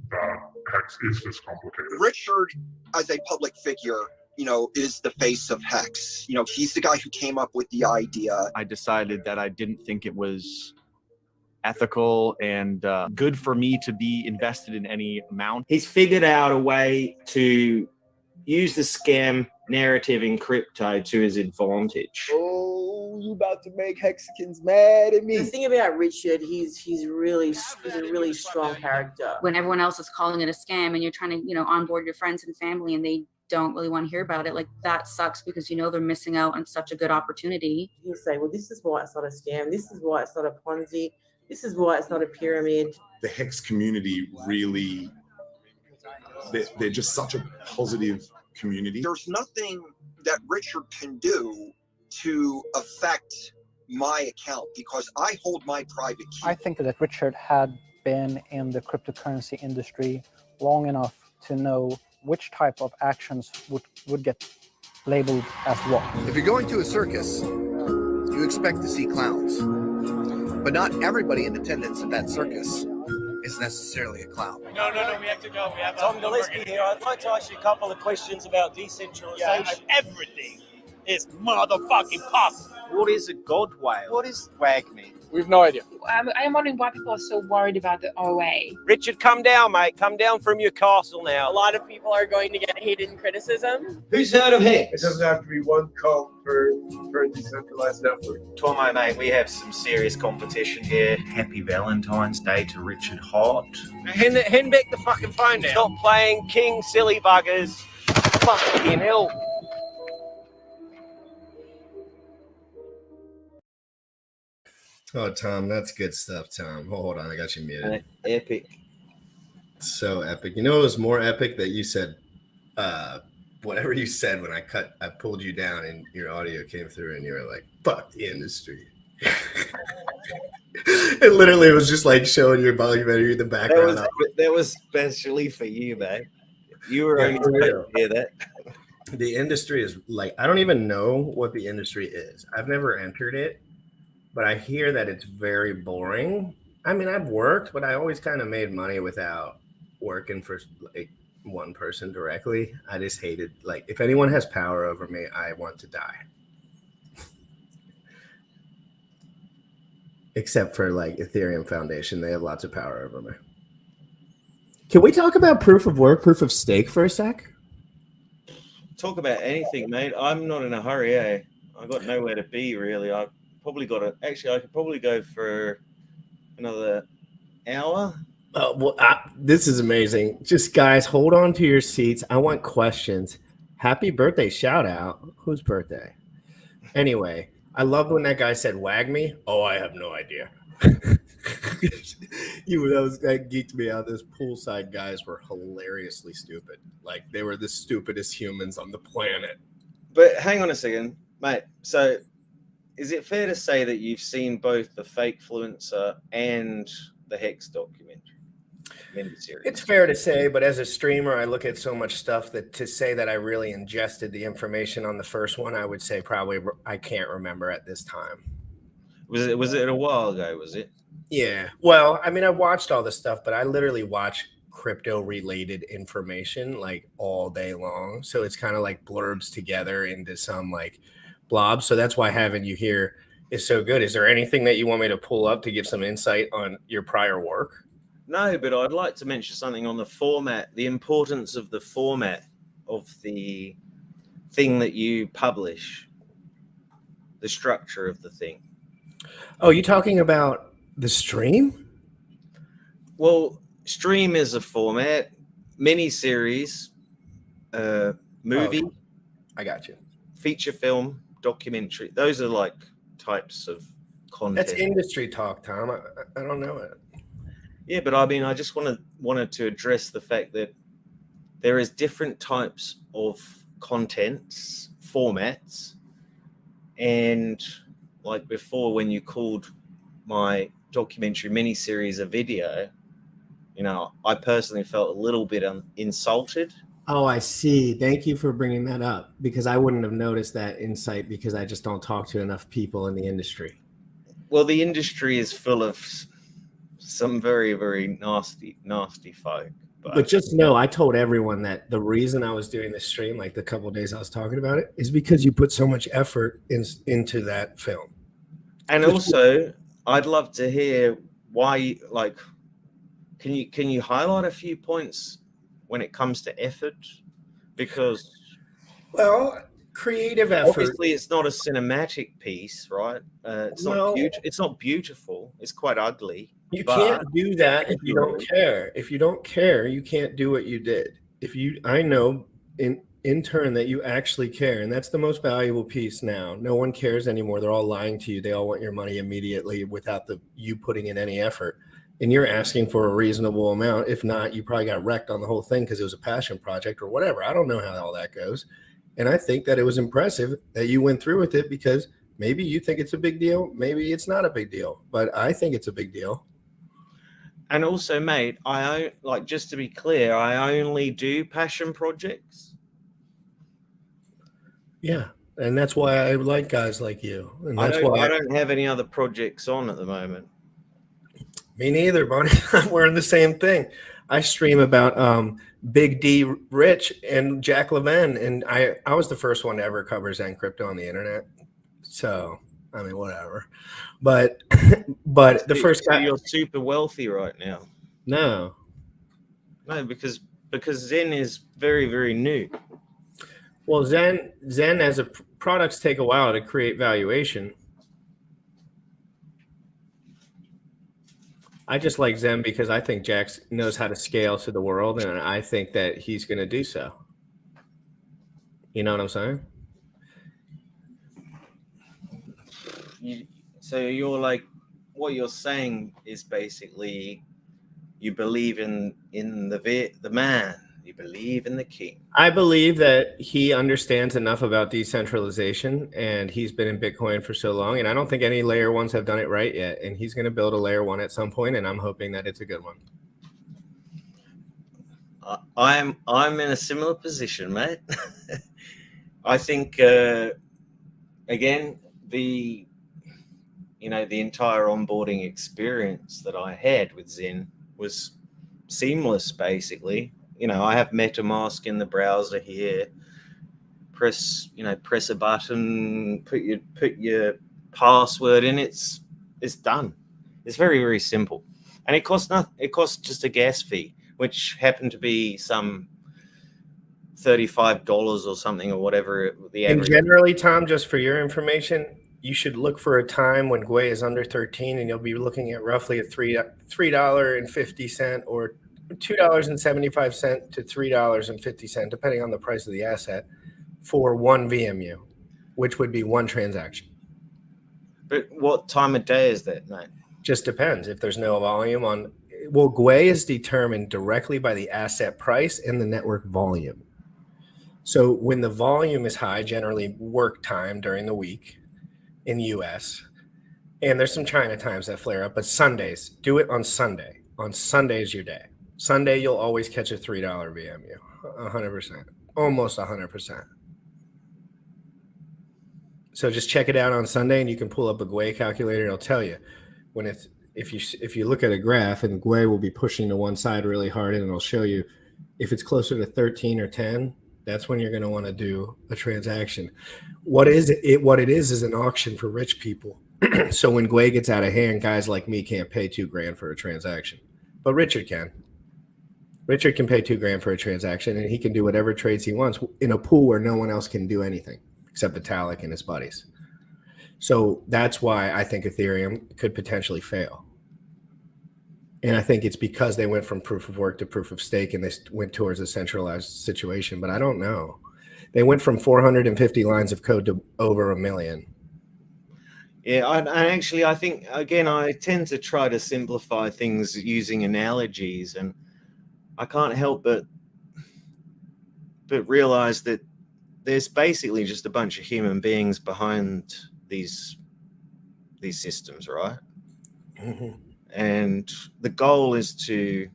[SPEAKER 17] that Hex is this complicated.
[SPEAKER 19] Richard, as a public figure, is the face of Hex. He's the guy who came up with the idea.
[SPEAKER 20] I decided that I didn't think it was ethical and good for me to be invested in any amount.
[SPEAKER 3] He's figured out a way to use the scam narrative in crypto to his advantage.
[SPEAKER 11] Oh, you about to make Hexicans mad at me.
[SPEAKER 21] The thing about Richard, he's a really strong character.
[SPEAKER 22] When everyone else is calling it a scam and you're trying to, onboard your friends and family and they don't really want to hear about it, like that sucks because they're missing out on such a good opportunity.
[SPEAKER 21] He'll say, well, this is why it's not a scam. This is why it's not a Ponzi. This is why it's not a pyramid.
[SPEAKER 9] The Hex community really, they're just such a positive community.
[SPEAKER 19] There's nothing that Richard can do to affect my account because I hold my private key.
[SPEAKER 2] I think that Richard had been in the cryptocurrency industry long enough to know which type of actions would get labeled as what.
[SPEAKER 23] If you're going to a circus, you expect to see clowns. But not everybody in attendance at that circus is necessarily a clown.
[SPEAKER 16] No, we have to go. We have Tom Gillespie here. I'd like to ask you a couple of questions about decentralization. Everything is motherfucking possible.
[SPEAKER 3] What is a god whale?
[SPEAKER 16] What is WAGMI?
[SPEAKER 11] We have no idea.
[SPEAKER 24] I'm wondering why people are so worried about the OA.
[SPEAKER 16] Richard, come down, mate. Come down from your castle now.
[SPEAKER 21] A lot of people are going to get hidden criticism.
[SPEAKER 3] Who's heard of Hex?
[SPEAKER 8] It doesn't have to be one cult for a decentralized network.
[SPEAKER 3] Tomo, mate, we have some serious competition here. Happy Valentine's Day to Richard Hart.
[SPEAKER 16] Hand back the fucking phone now. Stop playing King Silly Buggers. Fucking hell.
[SPEAKER 1] Oh, Tom, that's good stuff, Tom. Hold on, I got you muted.
[SPEAKER 3] Epic.
[SPEAKER 1] So epic. It was more epic that you said whatever you said when I pulled you down and your audio came through and you were like, fuck the industry. It literally was just like showing your documentary in the background.
[SPEAKER 3] That was especially for you, man. You were only supposed to hear that.
[SPEAKER 1] The industry is like, I don't even know what the industry is. I've never entered it. But I hear that it's very boring. I mean, I've worked, but I always kind of made money without working for like one person directly. I just hated, like, if anyone has power over me, I want to die. Except for like Ethereum Foundation. They have lots of power over me. Can we talk about proof of work, proof of stake for a sec?
[SPEAKER 3] Talk about anything, mate. I'm not in a hurry, eh? I got nowhere to be, really. I could probably go for another hour.
[SPEAKER 1] Well, this is amazing. Just guys, hold on to your seats. I want questions. Happy birthday shout out. Whose birthday? Anyway, I loved when that guy said wag me. Oh, I have no idea. That geeked me out. Those poolside guys were hilariously stupid. Like they were the stupidest humans on the planet.
[SPEAKER 3] But hang on a second, mate. So is it fair to say that you've seen both the Fakefluencer and the Hex documentary? miniseries.
[SPEAKER 1] It's fair to say, but as a streamer, I look at so much stuff that to say that I really ingested the information on the first one, I would say probably I can't remember at this time.
[SPEAKER 3] Was it a while ago? Was it?
[SPEAKER 1] Yeah. Well, I mean, I watched all this stuff, but I literally watch crypto related information like all day long. So it's kind of like blurbs together into some like blob. So that's why having you here is so good. Is there anything that you want me to pull up to give some insight on your prior work?
[SPEAKER 3] No, but I'd like to mention something on the format, the importance of the format of the thing that you publish, the structure of the thing.
[SPEAKER 1] Oh, you talking about the stream?
[SPEAKER 3] Well, stream is a format, mini-series, movie.
[SPEAKER 1] Oh, I got you.
[SPEAKER 3] Feature film, documentary. Those are like types of content.
[SPEAKER 1] That's industry talk, Tom. I don't know it.
[SPEAKER 3] Yeah, but I mean, I just wanted to address the fact that there is different types of contents, formats, and like before, when you called my documentary miniseries a video, you know, I personally felt a little bit insulted.
[SPEAKER 1] Oh, I see. Thank you for bringing that up, because I wouldn't have noticed that insight because I just don't talk to enough people in the industry.
[SPEAKER 3] Well, the industry is full of some very, very nasty folk.
[SPEAKER 1] But just know, I told everyone that the reason I was doing this stream, like the couple of days I was talking about it, is because you put so much effort into that film.
[SPEAKER 3] And also, I'd love to hear why, like, can you highlight a few points when it comes to effort? Because,
[SPEAKER 1] well, creative effort.
[SPEAKER 3] Obviously, it's not a cinematic piece, right? It's not beautiful. It's quite ugly.
[SPEAKER 1] You can't do that if you don't care. If you don't care, you can't do what you did. I know in turn that you actually care, and that's the most valuable piece now. No one cares anymore. They're all lying to you. They all want your money immediately without you putting in any effort. And you're asking for a reasonable amount. If not, you probably got wrecked on the whole thing because it was a passion project or whatever. I don't know how all that goes. And I think that it was impressive that you went through with it, because maybe you think it's a big deal. Maybe it's not a big deal, but I think it's a big deal.
[SPEAKER 3] And also, mate, just to be clear, I only do passion projects.
[SPEAKER 1] Yeah, and that's why I like guys like you. And that's
[SPEAKER 3] I don't have any other projects on at the moment.
[SPEAKER 1] Me neither, Bonnie. We're in the same thing. I stream about Big D Rich and Jack Levin, and I was the first one to ever cover Zen crypto on the internet. So, I mean, whatever. But the first guy.
[SPEAKER 3] You're super wealthy right now.
[SPEAKER 1] No,
[SPEAKER 3] because Zen is very, very new.
[SPEAKER 1] Well, Zen as a products take a while to create valuation. I just like Zen because I think Jax knows how to scale to the world, and I think that he's going to do so. You know what I'm saying?
[SPEAKER 3] So you're like, what you're saying is basically you believe in the man, you believe in the king.
[SPEAKER 1] I believe that he understands enough about decentralization, and he's been in Bitcoin for so long, and I don't think any layer ones have done it right yet, and he's going to build a layer one at some point, and I'm hoping that it's a good one.
[SPEAKER 3] I'm in a similar position, mate. I think again, the entire onboarding experience that I had with Zen was seamless, basically. I have MetaMask in the browser here. Press a button, put your password in. It's done. It's very, very simple, and it costs nothing. It costs just a gas fee, which happened to be some $35 or something, or whatever the average.
[SPEAKER 1] And generally, Tom, just for your information, you should look for a time when Gwei is under 13, and you'll be looking at roughly a $3.50 or $2.75 to $3.50, depending on the price of the asset, for one VMU, which would be one transaction.
[SPEAKER 3] But what time of day is that, mate?
[SPEAKER 1] Just depends. If there's no volume on, well, Gwei is determined directly by the asset price and the network volume. So when the volume is high, generally work time during the week in the US, and there's some China times that flare up, but Sundays, do it on Sunday. On Sunday is your day. Sunday, you'll always catch a $3 VMU, 100%, almost 100%. So just check it out on Sunday, and you can pull up a GUE calculator. It'll tell you when it's if you look at a graph, and GUE will be pushing to one side really hard, and it'll show you if it's closer to 13 or 10. That's when you're going to want to do a transaction. What it is an auction for rich people. So when GUE gets out of hand, guys like me can't pay $2,000 for a transaction, but Richard can. Richard can pay $2,000 for a transaction, and he can do whatever trades he wants in a pool where no one else can do anything except Vitalik and his buddies. So that's why I think Ethereum could potentially fail. And I think it's because they went from proof of work to proof of stake, and they went towards a centralized situation. But I don't know. They went from 450 lines of code to over 1 million.
[SPEAKER 3] Yeah, and actually, I think, again, I tend to try to simplify things using analogies, and I can't help but realize that there's basically just a bunch of human beings behind these systems, right?
[SPEAKER 1] Mm-hmm.
[SPEAKER 3] And the goal is to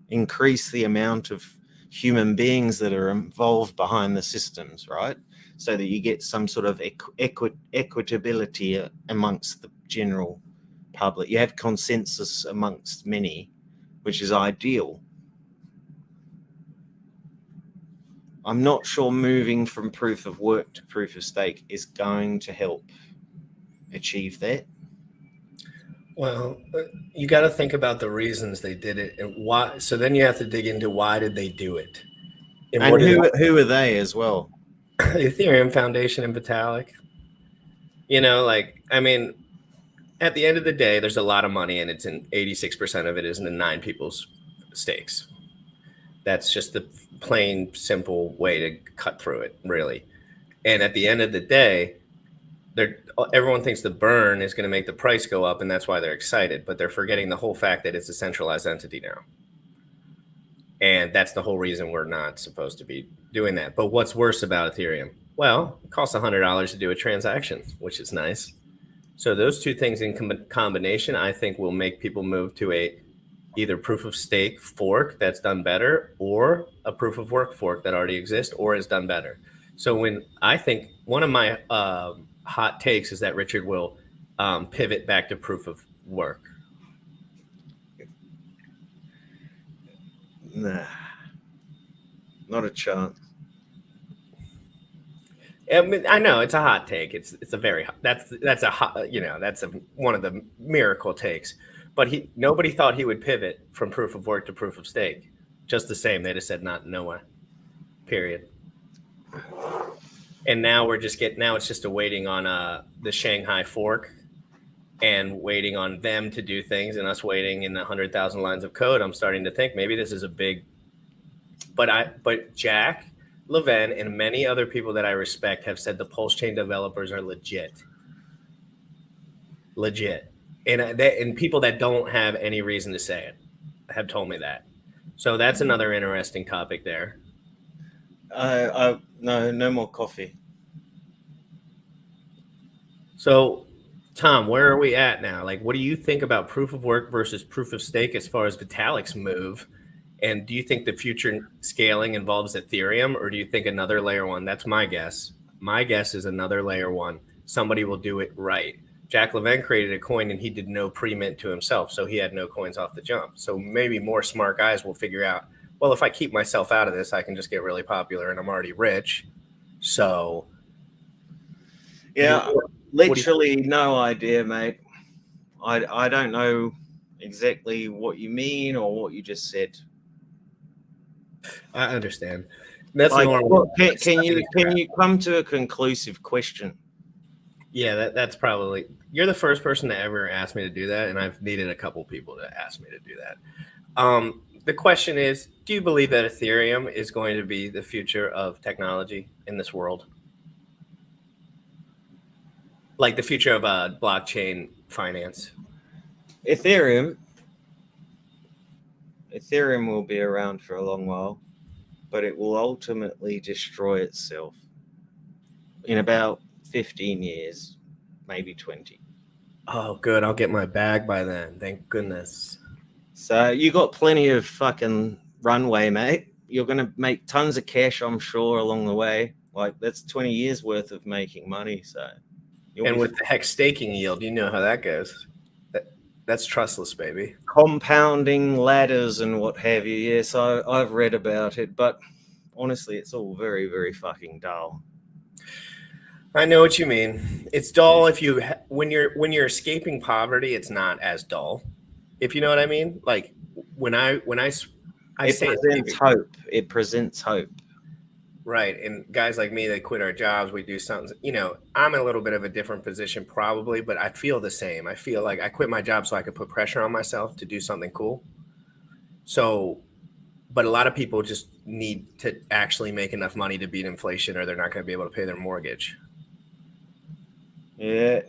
[SPEAKER 3] increase the amount of human beings that are involved behind the systems, right? So that you get some sort of equitability amongst the general public. You have consensus amongst many, which is ideal. I'm not sure moving from proof of work to proof of stake is going to help achieve that.
[SPEAKER 1] Well, you got to think about the reasons they did it and why. So then you have to dig into why did they do it,
[SPEAKER 3] and who are they as well?
[SPEAKER 1] The Ethereum Foundation and Vitalik. You know, like, I mean, at the end of the day, there's a lot of money, and it's in 86% of it is in 9 people's stakes. That's just the plain, simple way to cut through it, really. And at the end of the day, everyone thinks the burn is going to make the price go up, and that's why they're excited. But they're forgetting the whole fact that it's a centralized entity now. And that's the whole reason we're not supposed to be doing that. But what's worse about Ethereum? Well, it costs $100 to do a transaction, which is nice. So those two things in combination, I think, will make people move to either proof of stake fork that's done better, or a proof of work fork that already exists or is done better. So when I think one of my hot takes is that Richard will pivot back to proof of work.
[SPEAKER 3] Nah, not a chance.
[SPEAKER 1] I mean, I know it's a hot take. It's a very that's a hot, you know, that's one of the miracle takes. But nobody thought he would pivot from proof of work to proof of stake. Just the same, they just said not no way. Period. And now it's just a waiting on the Shanghai fork, and waiting on them to do things, and us waiting in 100,000 lines of code. I'm starting to think maybe this is a big. But Jack Levin and many other people that I respect have said the Pulse Chain developers are legit. And people that don't have any reason to say it have told me that. So that's another interesting topic there.
[SPEAKER 3] No more coffee.
[SPEAKER 1] So, Tom, where are we at now? Like, what do you think about proof of work versus proof of stake as far as Vitalik's move? And do you think the future scaling involves Ethereum, or do you think another layer one? That's my guess. My guess is another layer one. Somebody will do it right. Jack Levin created a coin, and he did no pre-mint to himself, so he had no coins off the jump. So maybe more smart guys will figure out, well, if I keep myself out of this, I can just get really popular, and I'm already rich. So,
[SPEAKER 3] yeah, literally no idea, mate. I don't know exactly what you mean or what you just said.
[SPEAKER 1] I understand. That's
[SPEAKER 3] like,
[SPEAKER 1] normal.
[SPEAKER 3] Can you come to a conclusive question?
[SPEAKER 1] Yeah, that's probably, you're the first person to ever ask me to do that, and I've needed a couple people to ask me to do that. The question is, do you believe that Ethereum is going to be the future of technology in this world? Like the future of blockchain finance?
[SPEAKER 3] Ethereum will be around for a long while, but it will ultimately destroy itself in about 15 years, maybe 20.
[SPEAKER 1] Oh, good. I'll get my bag by then. Thank goodness.
[SPEAKER 3] So you got plenty of fucking runway, mate. You're gonna make tons of cash, I'm sure, along the way. Like that's 20 years worth of making money. So
[SPEAKER 1] And with the hex staking yield, you know how that goes. That's trustless, baby.
[SPEAKER 3] Compounding ladders and what have you. Yes, I've read about it, but honestly, it's all very, very fucking dull.
[SPEAKER 1] I know what you mean. It's dull if you when you're escaping poverty. It's not as dull, if you know what I mean. Like when I
[SPEAKER 3] it
[SPEAKER 1] say
[SPEAKER 3] presents hope. It presents hope.
[SPEAKER 1] Right. And guys like me that quit our jobs, we do something, you know, I'm in a little bit of a different position probably, but I feel the same. I feel like I quit my job so I could put pressure on myself to do something cool. So, but a lot of people just need to actually make enough money to beat inflation or they're not going to be able to pay their mortgage.
[SPEAKER 3] Yeah.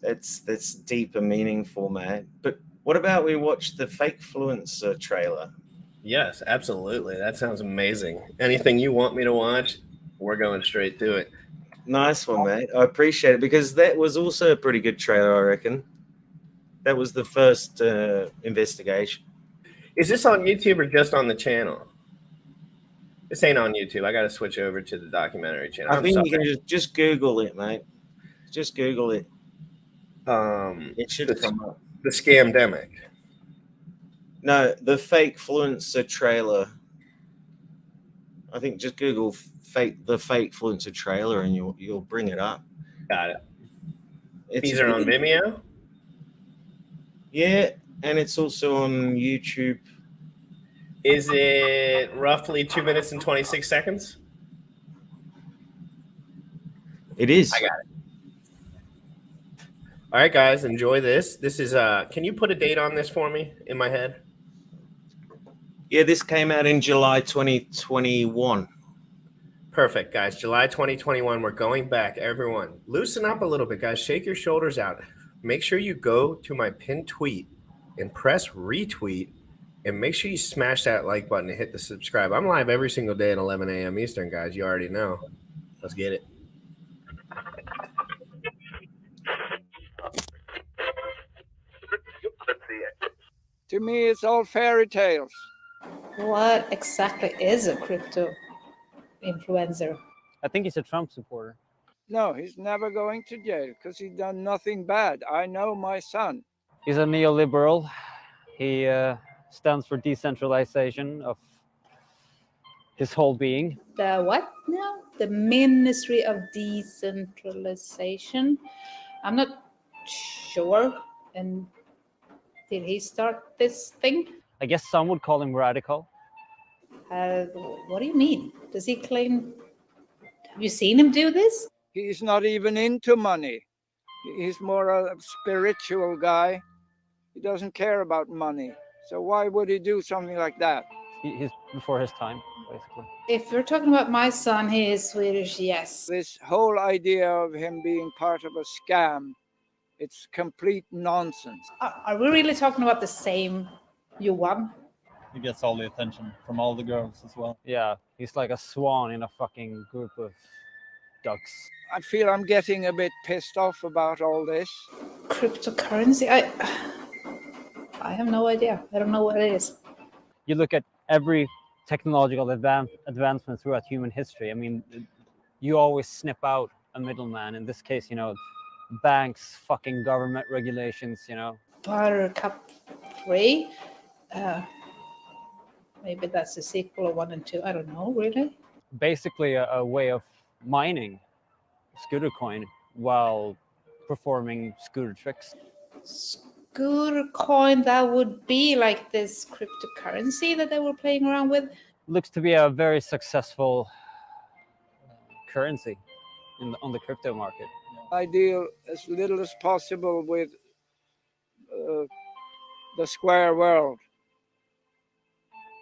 [SPEAKER 3] That's deep and meaningful, man. But what about we watch the Fakefluencer trailer?
[SPEAKER 1] Yes, absolutely. That sounds amazing. Anything you want me to watch, we're going straight to it.
[SPEAKER 3] Nice one, mate. I appreciate it because that was also a pretty good trailer, I reckon. That was the first investigation.
[SPEAKER 1] Is this on YouTube or just on the channel? This ain't on YouTube. I got to switch over to the documentary channel.
[SPEAKER 3] I think you can just Google it, mate. Just Google it. It should come up.
[SPEAKER 1] The Scamdemic.
[SPEAKER 3] No, the Fakefluencer trailer. I think just Google the Fakefluencer trailer and you'll bring it up.
[SPEAKER 1] Got it. These are on Vimeo?
[SPEAKER 3] Yeah, and it's also on YouTube.
[SPEAKER 1] Is it roughly 2 minutes and 26 seconds?
[SPEAKER 3] It is.
[SPEAKER 1] I got it. All right, guys, enjoy this. This is can you put a date on this for me in my head?
[SPEAKER 3] Yeah, this came out in July 2021.
[SPEAKER 1] Perfect, guys. July 2021. We're going back. Everyone, loosen up a little bit, guys. Shake your shoulders out. Make sure you go to my pinned tweet and press retweet. And make sure you smash that like button and hit the subscribe. I'm live every single day at 11 a.m. Eastern, guys. You already know. Let's get it.
[SPEAKER 5] To me, it's all fairy tales.
[SPEAKER 7] What exactly is a crypto influencer?
[SPEAKER 2] I think he's a Trump supporter.
[SPEAKER 5] No, he's never going to jail because he's done nothing bad. I know my son.
[SPEAKER 2] He's a neoliberal. He stands for decentralization of his whole being.
[SPEAKER 7] The what now? The Ministry of Decentralization. I'm not sure. And did he start this thing?
[SPEAKER 2] I guess some would call him radical.
[SPEAKER 7] What do you mean? Does he claim? Have you seen him do this?
[SPEAKER 5] He's not even into money. He's more a spiritual guy. He doesn't care about money. So why would he do something like that?
[SPEAKER 2] He's before his time, basically.
[SPEAKER 7] If you're talking about my son, he is Swedish, yes.
[SPEAKER 5] This whole idea of him being part of a scam, it's complete nonsense.
[SPEAKER 7] Are we really talking about the same Johan?
[SPEAKER 10] He gets all the attention from all the girls as well.
[SPEAKER 2] Yeah, he's like a swan in a fucking group of ducks.
[SPEAKER 5] I feel I'm getting a bit pissed off about all this.
[SPEAKER 7] Cryptocurrency? I have no idea. I don't know what it is.
[SPEAKER 2] You look at every technological advancement throughout human history. I mean, you always snip out a middleman. In this case, you know, banks, fucking government regulations, you know.
[SPEAKER 7] Buttercup 3? Maybe that's the sequel of 1 and 2. I don't know, really.
[SPEAKER 2] Basically a way of mining scooter coin while performing scooter tricks.
[SPEAKER 7] Scooter coin, that would be like this cryptocurrency that they were playing around with.
[SPEAKER 2] Looks to be a very successful currency on the crypto market.
[SPEAKER 5] I deal as little as possible with the square world,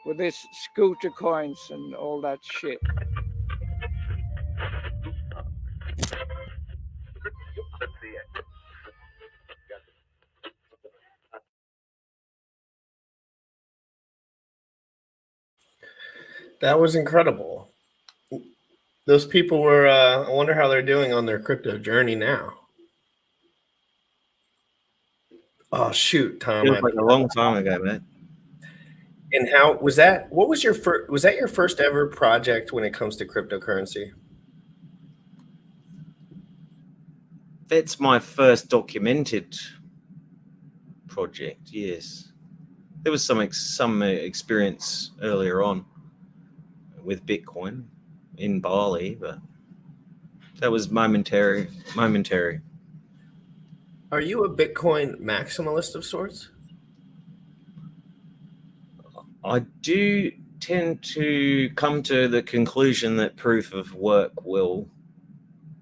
[SPEAKER 5] with this scooter coins and all that shit.
[SPEAKER 1] That was incredible. Those people were, I wonder how they're doing on their crypto journey now. Oh shoot, Tom!
[SPEAKER 3] Feels like a long time ago, man.
[SPEAKER 1] And how was that? What was your first? Was that your first ever project when it comes to cryptocurrency?
[SPEAKER 3] That's my first documented project. Yes, there was some experience earlier on with Bitcoin in Bali, but that was momentary.
[SPEAKER 1] Are you a Bitcoin maximalist of sorts?
[SPEAKER 3] I do tend to come to the conclusion that proof of work will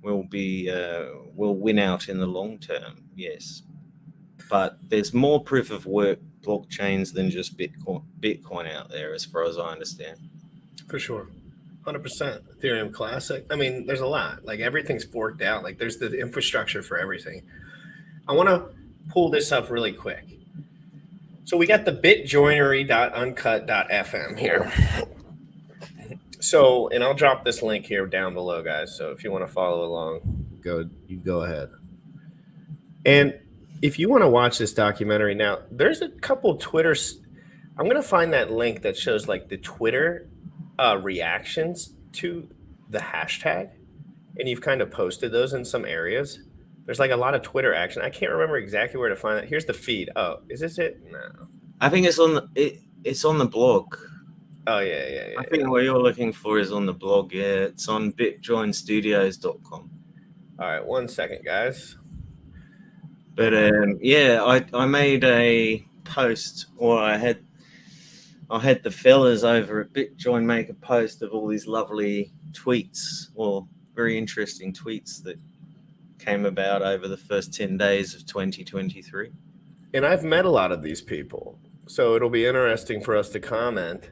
[SPEAKER 3] win out in the long term. Yes, but there's more proof of work blockchains than just Bitcoin out there, as far as I understand.
[SPEAKER 1] For sure. 100%. Ethereum Classic. I mean, there's a lot. Like everything's forked out. Like there's the infrastructure for everything. I want to pull this up really quick. So we got the bitjoinery.uncut.fm here. So, and I'll drop this link here down below, guys. So if you want to follow along, you go ahead. And if you want to watch this documentary now, there's a couple Twitters. I'm going to find that link that shows like the Twitter reactions to the hashtag. And you've kind of posted those in some areas. There's like a lot of Twitter action. I can't remember exactly where to find it. Here's the feed. Oh, is this it? No.
[SPEAKER 3] I think it's on it's on the blog.
[SPEAKER 1] Oh yeah.
[SPEAKER 3] I think what you're looking for is on the blog. Yeah, it's on bitjoinstudios.com.
[SPEAKER 1] All right, 1 second, guys.
[SPEAKER 3] But yeah, I made a post, or I had the fellas over at BitJoin make a post of all these lovely tweets, or very interesting tweets that came about over the first 10 days of 2023.
[SPEAKER 1] And I've met a lot of these people, so it'll be interesting for us to comment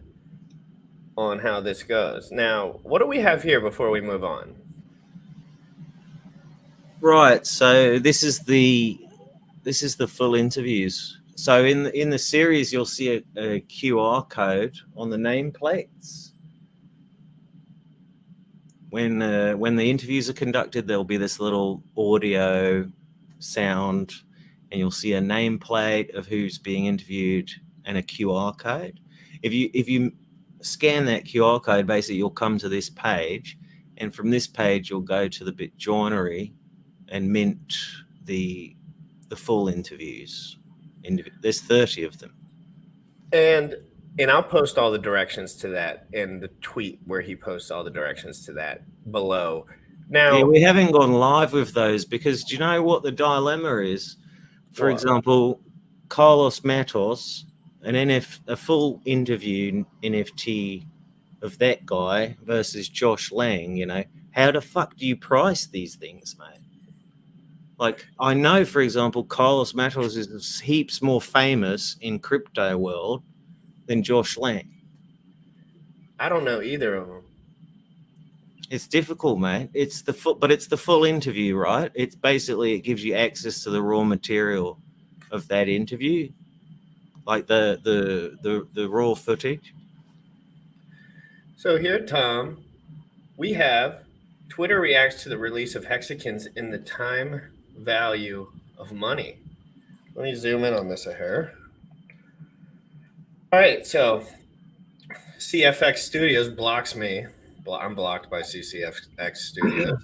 [SPEAKER 1] on how this goes. Now, what do we have here before we move on?
[SPEAKER 3] Right, so this is the full interviews. So in the series, you'll see a QR code on the nameplates. When the interviews are conducted, there'll be this little audio sound, and you'll see a nameplate of who's being interviewed and a QR code. If you scan that QR code, basically you'll come to this page, and from this page you'll go to the BitJoinery and mint the full interviews. There's 30 of them.
[SPEAKER 1] And I'll post all the directions to that in the tweet where he posts all the directions to that below. Now,
[SPEAKER 3] yeah, we haven't gone live with those because do you know what the dilemma is? For example, Carlos Matos, a full interview NFT of that guy versus Josh Lang, you know, how the fuck do you price these things, mate? Like, I know, for example, Carlos Matos is heaps more famous in crypto world than Josh Lang.
[SPEAKER 1] I don't know either of them.
[SPEAKER 3] It's difficult, mate. But it's the full interview, right? It's basically, it gives you access to the raw material of that interview, like the raw footage.
[SPEAKER 1] So here, Tom, we have Twitter reacts to the release of Hexicans in the time value of money. Let me zoom in on this a hair. All right, so CFX Studios blocks me. I'm blocked by CCFX Studios.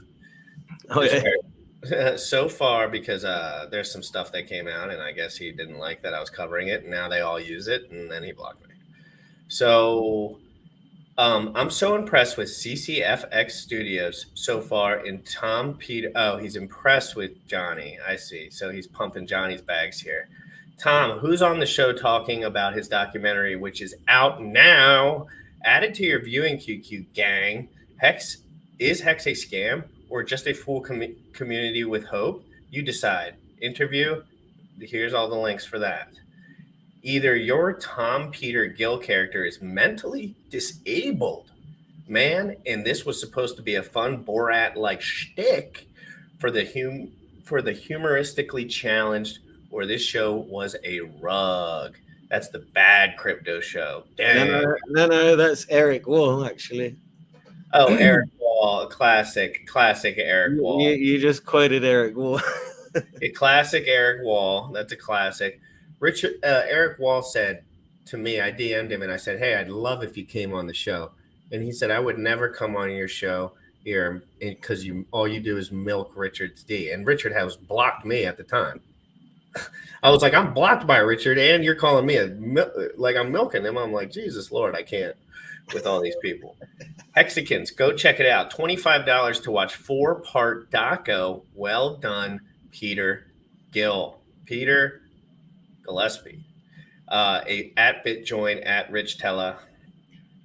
[SPEAKER 3] Oh, yeah.
[SPEAKER 1] So far, because there's some stuff that came out, and I guess he didn't like that I was covering it, and now they all use it, and then he blocked me. So I'm so impressed with CCFX Studios so far in Tom Peter. Oh, he's impressed with Johnny. I see. So he's pumping Johnny's bags here. Tom, who's on the show talking about his documentary, which is out now? Added to your viewing QQ, gang. Is Hex a scam or just a full community with hope? You decide. Interview. Here's all the links for that. Either your Tom Peter Gill character is mentally disabled, man, and this was supposed to be a fun Borat-like shtick for the humoristically challenged, or this show was a rug. That's the bad crypto show. Damn.
[SPEAKER 3] No, that's Eric Wall, actually.
[SPEAKER 1] Oh, Eric Wall, classic Eric Wall.
[SPEAKER 3] You just quoted Eric Wall.
[SPEAKER 1] A classic Eric Wall. That's a classic. Eric Wall said to me, I DM'd him and I said, hey, I'd love if you came on the show. And he said, I would never come on your show here because all you do is milk Richard's D. And Richard has blocked me at the time. I was like, I'm blocked by Richard, and you're calling me like I'm milking him. I'm like, Jesus Lord, I can't with all these people. Hexicans, go check it out. $25 to watch 4-part doco. Well done, Peter Gillespie. At BitJoin, at Rich Tella.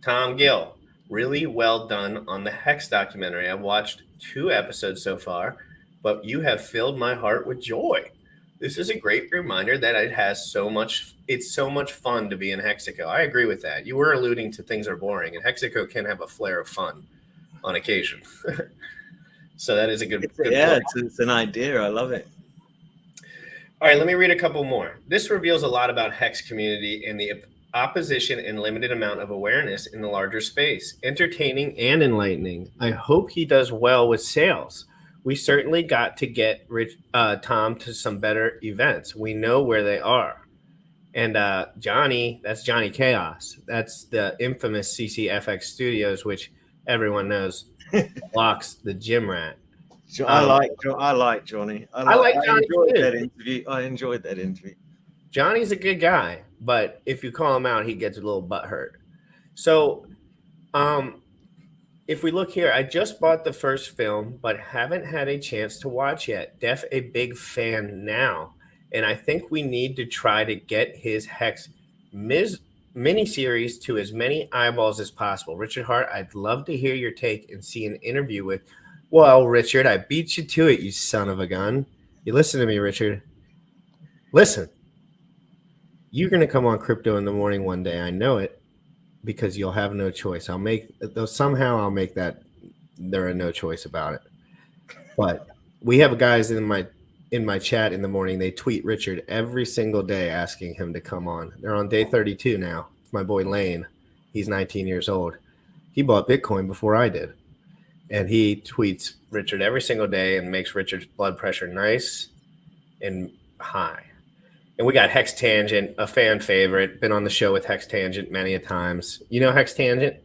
[SPEAKER 1] Tom Gill, really well done on the Hex documentary. I've watched 2 episodes so far, but you have filled my heart with joy. This is a great reminder that it's so much fun to be in Hexico. I agree with that. You were alluding to things are boring, and Hexico can have a flare of fun on occasion. So that is a good
[SPEAKER 3] yeah, it's an idea. I love it.
[SPEAKER 1] All right, let me read a couple more. This reveals a lot about Hex community and the opposition and limited amount of awareness in the larger space. Entertaining and enlightening. I hope he does well with sales. We certainly got to get Tom to some better events. We know where they are. And Johnny, that's Johnny Chaos. That's the infamous CCFX Studios, which everyone knows blocks the gym rat.
[SPEAKER 3] I like Johnny. I enjoyed that interview.
[SPEAKER 1] Johnny's a good guy, but if you call him out, he gets a little butthurt. So, if we look here, I just bought the first film, but haven't had a chance to watch yet. Def a big fan now, and I think we need to try to get his Hex miniseries to as many eyeballs as possible. Richard Hart, I'd love to hear your take and see an interview with. Well, Richard, I beat you to it, you son of a gun. You listen to me, Richard. Listen. You're going to come on Crypto in the Morning one day. I know it, because you'll have no choice. Somehow I'll make that there are no choice about it. But we have guys in my chat in the morning. They tweet Richard every single day asking him to come on. They're on day 32 now. It's my boy Lane. He's 19 years old. He bought Bitcoin before I did. And he tweets Richard every single day and makes Richard's blood pressure nice and high. And we got Hex Tangent, a fan favorite. Been on the show with Hex Tangent many a times. You know Hex Tangent?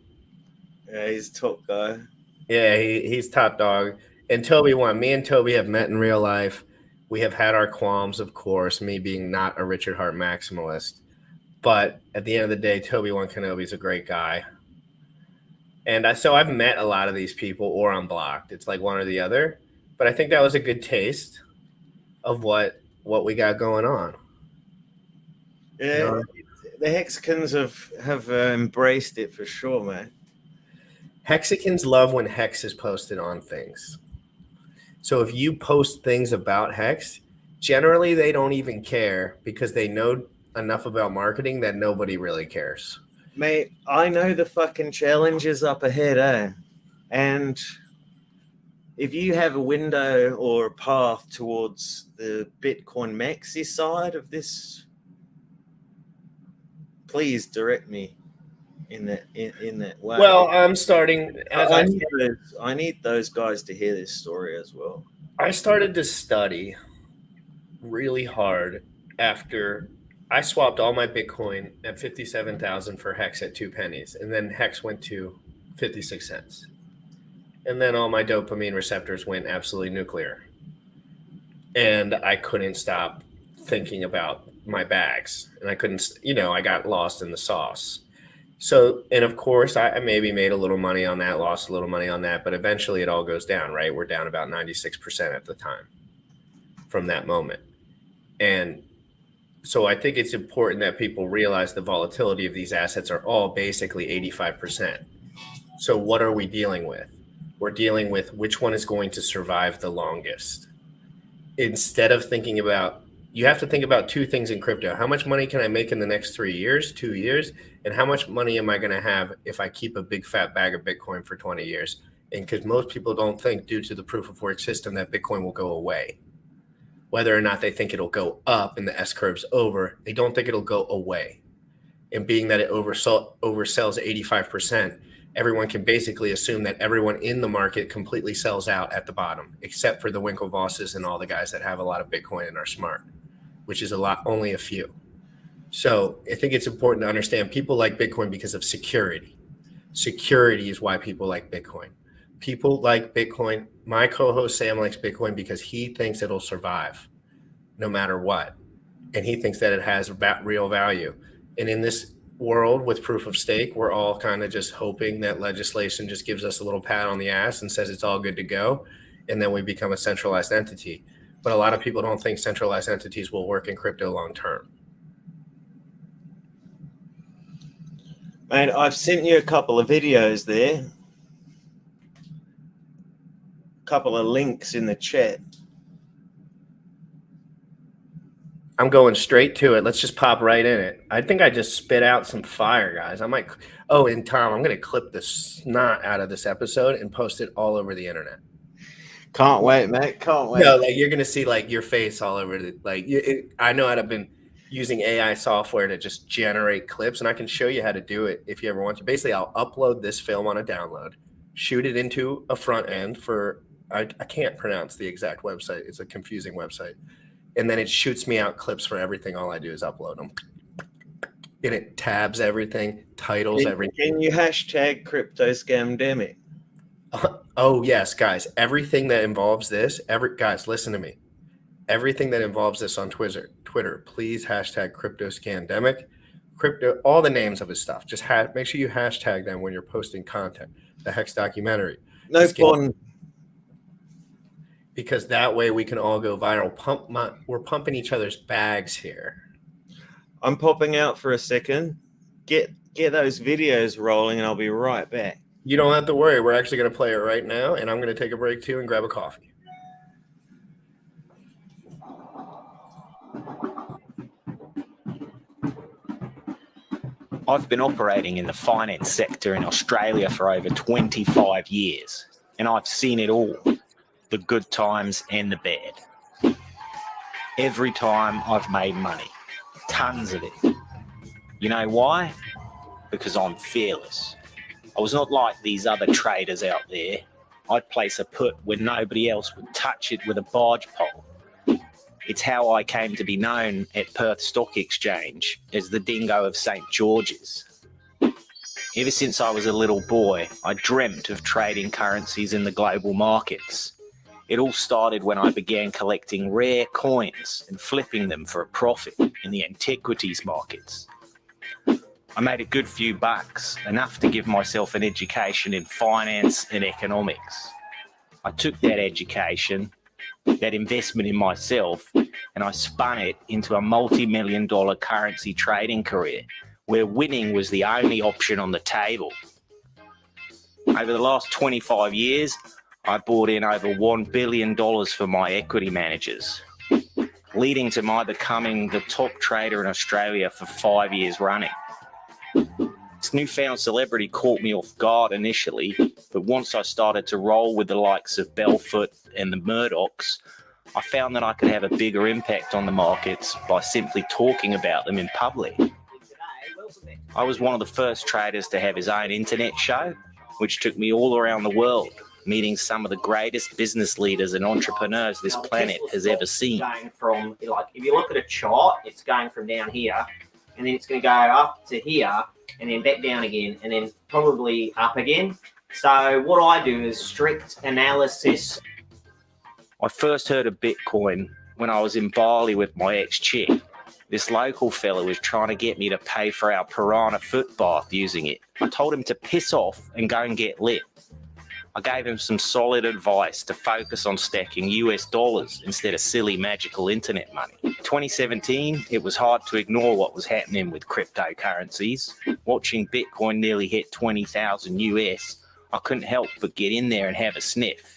[SPEAKER 3] Yeah, he's a top guy.
[SPEAKER 1] Yeah, he's top dog. And Toby One. Me and Toby have met in real life. We have had our qualms, of course, me being not a Richard Hart maximalist. But at the end of the day, Toby One Kenobi's a great guy. And so I've met a lot of these people, or I'm blocked. It's like one or the other. But I think that was a good taste of what we got going on.
[SPEAKER 3] Yeah, the Hexicans have embraced it for sure, man.
[SPEAKER 1] Hexicans love when Hex is posted on things. So if you post things about Hex, generally they don't even care because they know enough about marketing that nobody really cares.
[SPEAKER 3] Mate, I know the fucking challenge is up ahead, eh? And if you have a window or a path towards the Bitcoin maxi side of this, please direct me in that way.
[SPEAKER 1] Well, I'm starting.
[SPEAKER 3] I need those guys to hear this story as well.
[SPEAKER 1] I started to study really hard after I swapped all my Bitcoin at 57,000 for Hex at 2 pennies, and then Hex went to 56 cents, and then all my dopamine receptors went absolutely nuclear, and I couldn't stop thinking about my bags, and I couldn't, I got lost in the sauce. So, and of course, I maybe made a little money on that, lost a little money on that, but eventually it all goes down, right? We're down about 96% at the time from that moment. And so I think it's important that people realize the volatility of these assets are all basically 85%. So what are we dealing with? We're dealing with which one is going to survive the longest. Instead of thinking about, you have to think about 2 things in crypto. How much money can I make in the next 3 years, 2 years? And how much money am I going to have if I keep a big fat bag of Bitcoin for 20 years? And because most people don't think, due to the proof of work system, that Bitcoin will go away. Whether or not they think it'll go up and the S curve's over, they don't think it'll go away. And being that it oversells 85%, everyone can basically assume that everyone in the market completely sells out at the bottom, except for the Winklevosses and all the guys that have a lot of Bitcoin and are smart, which is only a few. So I think it's important to understand people like Bitcoin because of security. Security is why people like Bitcoin. People like Bitcoin. My co-host Sam likes Bitcoin because he thinks it'll survive no matter what. And he thinks that it has real value. And in this world with proof of stake, we're all kind of just hoping that legislation just gives us a little pat on the ass and says it's all good to go. And then we become a centralized entity. But a lot of people don't think centralized entities will work in crypto long term.
[SPEAKER 3] Mate, I've sent you a couple of videos there. A couple of links in the chat.
[SPEAKER 1] I'm going straight to it. Let's just pop right in it. I think I just spit out some fire, guys. I might. Oh, and Tom, I'm going to clip the snot out of this episode and post it all over the internet.
[SPEAKER 3] Can't wait, mate. Can't wait.
[SPEAKER 1] No, like you're going to see like your face all over it. Like I know I've been using AI software to just generate clips, and I can show you how to do it if you ever want to. Basically, I'll upload this film on a download, shoot it into a front end for I can't pronounce the exact website. It's a confusing website. And then it shoots me out clips for everything. All I do is upload them. And it tabs everything, titles everything.
[SPEAKER 3] Can you hashtag CryptoScamdemic?
[SPEAKER 1] Oh, yes, guys. Everything that involves this, guys, listen to me. Everything that involves this on Twitter, please hashtag CryptoScamdemic. All the names of his stuff. Just make sure you hashtag them when you're posting content. The Hex documentary.
[SPEAKER 3] No fun.
[SPEAKER 1] Because that way we can all go viral. We're pumping each other's bags here.
[SPEAKER 3] I'm popping out for a second. Get those videos rolling, and I'll be right back.
[SPEAKER 1] You don't have to worry. We're actually going to play it right now, and I'm going to take a break too and grab a coffee.
[SPEAKER 4] I've been operating in the finance sector in Australia for over 25 years, and I've seen it all. The good times and the bad. Every time I've made money, tons of it. You know why? Because I'm fearless. I was not like these other traders out there. I'd place a put where nobody else would touch it with a barge pole. It's how I came to be known at Perth Stock Exchange as the Dingo of St. George's. Ever since I was a little boy, I dreamt of trading currencies in the global markets. It all started when I began collecting rare coins and flipping them for a profit in the antiquities markets. I made a good few bucks, enough to give myself an education in finance and economics. I took that education, that investment in myself, and I spun it into a multi-million-dollar currency trading career where winning was the only option on the table. Over the last 25 years, I brought in over $1 billion for my equity managers, leading to my becoming the top trader in Australia for 5 years running. This newfound celebrity caught me off guard initially, but once I started to roll with the likes of Belfoot and the Murdochs, I found that I could have a bigger impact on the markets by simply talking about them in public. I was one of the first traders to have his own internet show, which took me all around the world, meeting some of the greatest business leaders and entrepreneurs this planet has ever seen.
[SPEAKER 12] Going from, like, if you look at a chart, it's going from down here, and then it's going to go up to here, and then back down again, and then probably up again. So what I do is strict analysis.
[SPEAKER 4] I first heard of Bitcoin when I was in Bali with my ex-chick. This local fella was trying to get me to pay for our piranha foot bath using it. I told him to piss off and go and get lit. I gave him some solid advice to focus on stacking US dollars instead of silly magical internet money. 2017, it was hard to ignore what was happening with cryptocurrencies. Watching Bitcoin nearly hit 20,000 US, I couldn't help but get in there and have a sniff.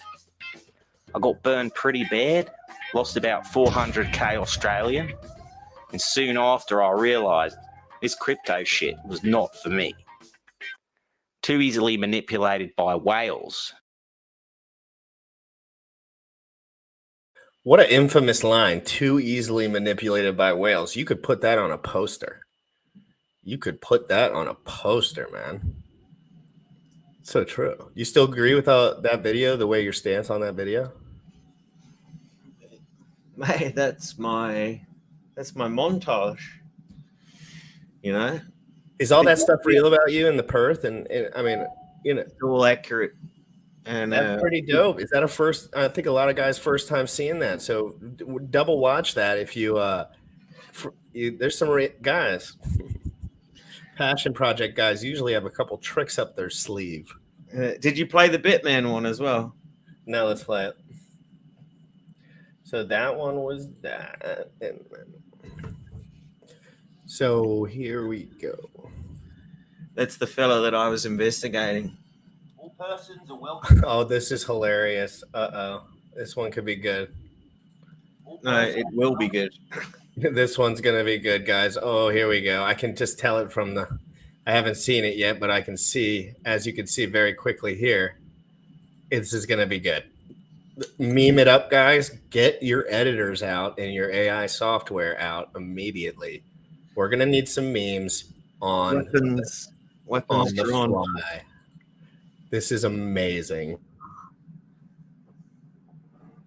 [SPEAKER 4] I got burned pretty bad, lost about 400k Australian, and soon after I realised this crypto shit was not for me. Too easily manipulated by whales.
[SPEAKER 1] What an infamous line. Too easily manipulated by whales. You could put that on a poster. You could put that on a poster, man. So true. You still agree with that video, the way your stance on that video?
[SPEAKER 3] Mate, that's my montage. You know,
[SPEAKER 1] is all that stuff real about you in the Perth? And I mean,
[SPEAKER 3] it's all accurate. And
[SPEAKER 1] that's pretty dope. Is that a first? I think a lot of guys first time seeing that. So double watch that if you. There's some guys. Passion project guys usually have a couple tricks up their sleeve.
[SPEAKER 3] Did you play the Bitman one as well?
[SPEAKER 1] No, let's play it. So that one was that. So here we go.
[SPEAKER 3] That's the fella that I was investigating.
[SPEAKER 12] All persons are welcome.
[SPEAKER 1] Oh, this is hilarious. This one could be good.
[SPEAKER 3] No, it will be good.
[SPEAKER 1] This one's gonna be good, guys. Oh, here we go. I can just tell it from I haven't seen it yet, but I can see, as you can see very quickly here, this is gonna be good. Meme it up, guys. Get your editors out and your AI software out immediately. We're gonna need some memes on
[SPEAKER 3] weapons
[SPEAKER 1] on the
[SPEAKER 3] drawn.
[SPEAKER 1] fly. This is amazing.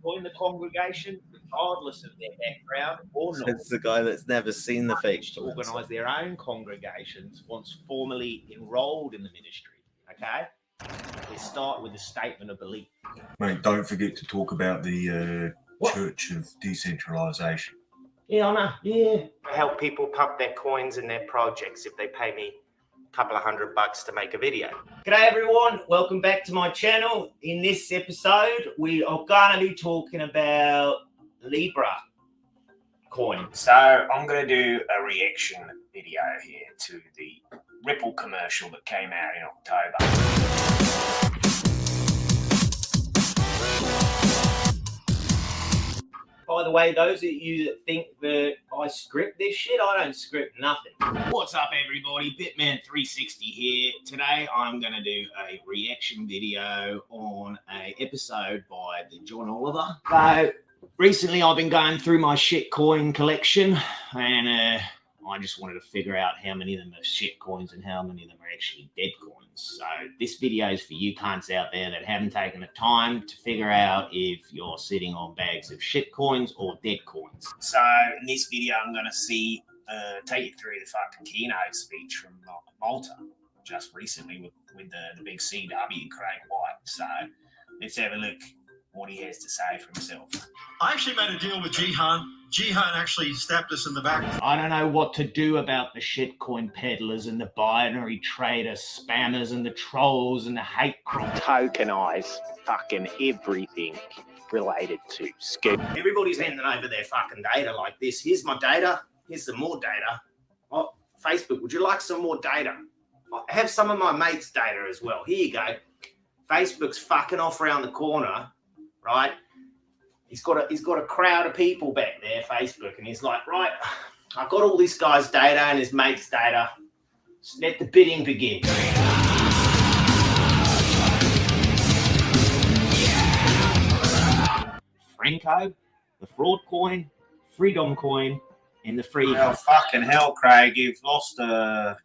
[SPEAKER 12] Join the congregation, regardless of their background or not.
[SPEAKER 3] It's the guy that's never seen the fake
[SPEAKER 12] to organise their own congregations once formally enrolled in the ministry. Okay? We start with a statement of belief.
[SPEAKER 6] Mate, don't forget to talk about the Church of Decentralisation.
[SPEAKER 12] Yeah, I know. Yeah. I help people pump their coins in their projects if they pay me a couple of $100 to make a video. G'day everyone, welcome back to my channel. In this episode, we are going to be talking about Libra coin.
[SPEAKER 13] So I'm going to do a reaction video here to the Ripple commercial that came out in October.
[SPEAKER 12] By the way, those of you that think that I script this shit, I don't script nothing.
[SPEAKER 13] What's up, everybody? Bitman360 here. Today, I'm going to do a reaction video on an episode by the John Oliver.
[SPEAKER 12] So, recently I've been going through my shitcoin collection, and I just wanted to figure out how many of them are shit coins and how many of them are actually dead coins. So this video is for you cunts out there that haven't taken the time to figure out if you're sitting on bags of shit coins or dead coins.
[SPEAKER 13] So in this video, I'm going to take you through the fucking keynote speech from Malta just recently with the big CW, Craig White. So let's have a look what he has to say for himself.
[SPEAKER 14] I actually made a deal with Jihan. Jihan actually stabbed us in the back.
[SPEAKER 12] I don't know what to do about the shitcoin peddlers and the binary trader spammers and the trolls and the hate crime.
[SPEAKER 4] Tokenize fucking everything related to scoop.
[SPEAKER 12] Everybody's handing over their fucking data like this. Here's my data. Here's some more data. Oh, Facebook, would you like some more data? I have some of my mates' data as well. Here you go. Facebook's fucking off around the corner, right? He's got a crowd of people back there, Facebook, and he's like, right, I've got all this guy's data and his mate's data. So let the bidding begin. Franco, the fraud coin, freedom coin, and the free.
[SPEAKER 13] Well, fucking hell, Craig, you've lost I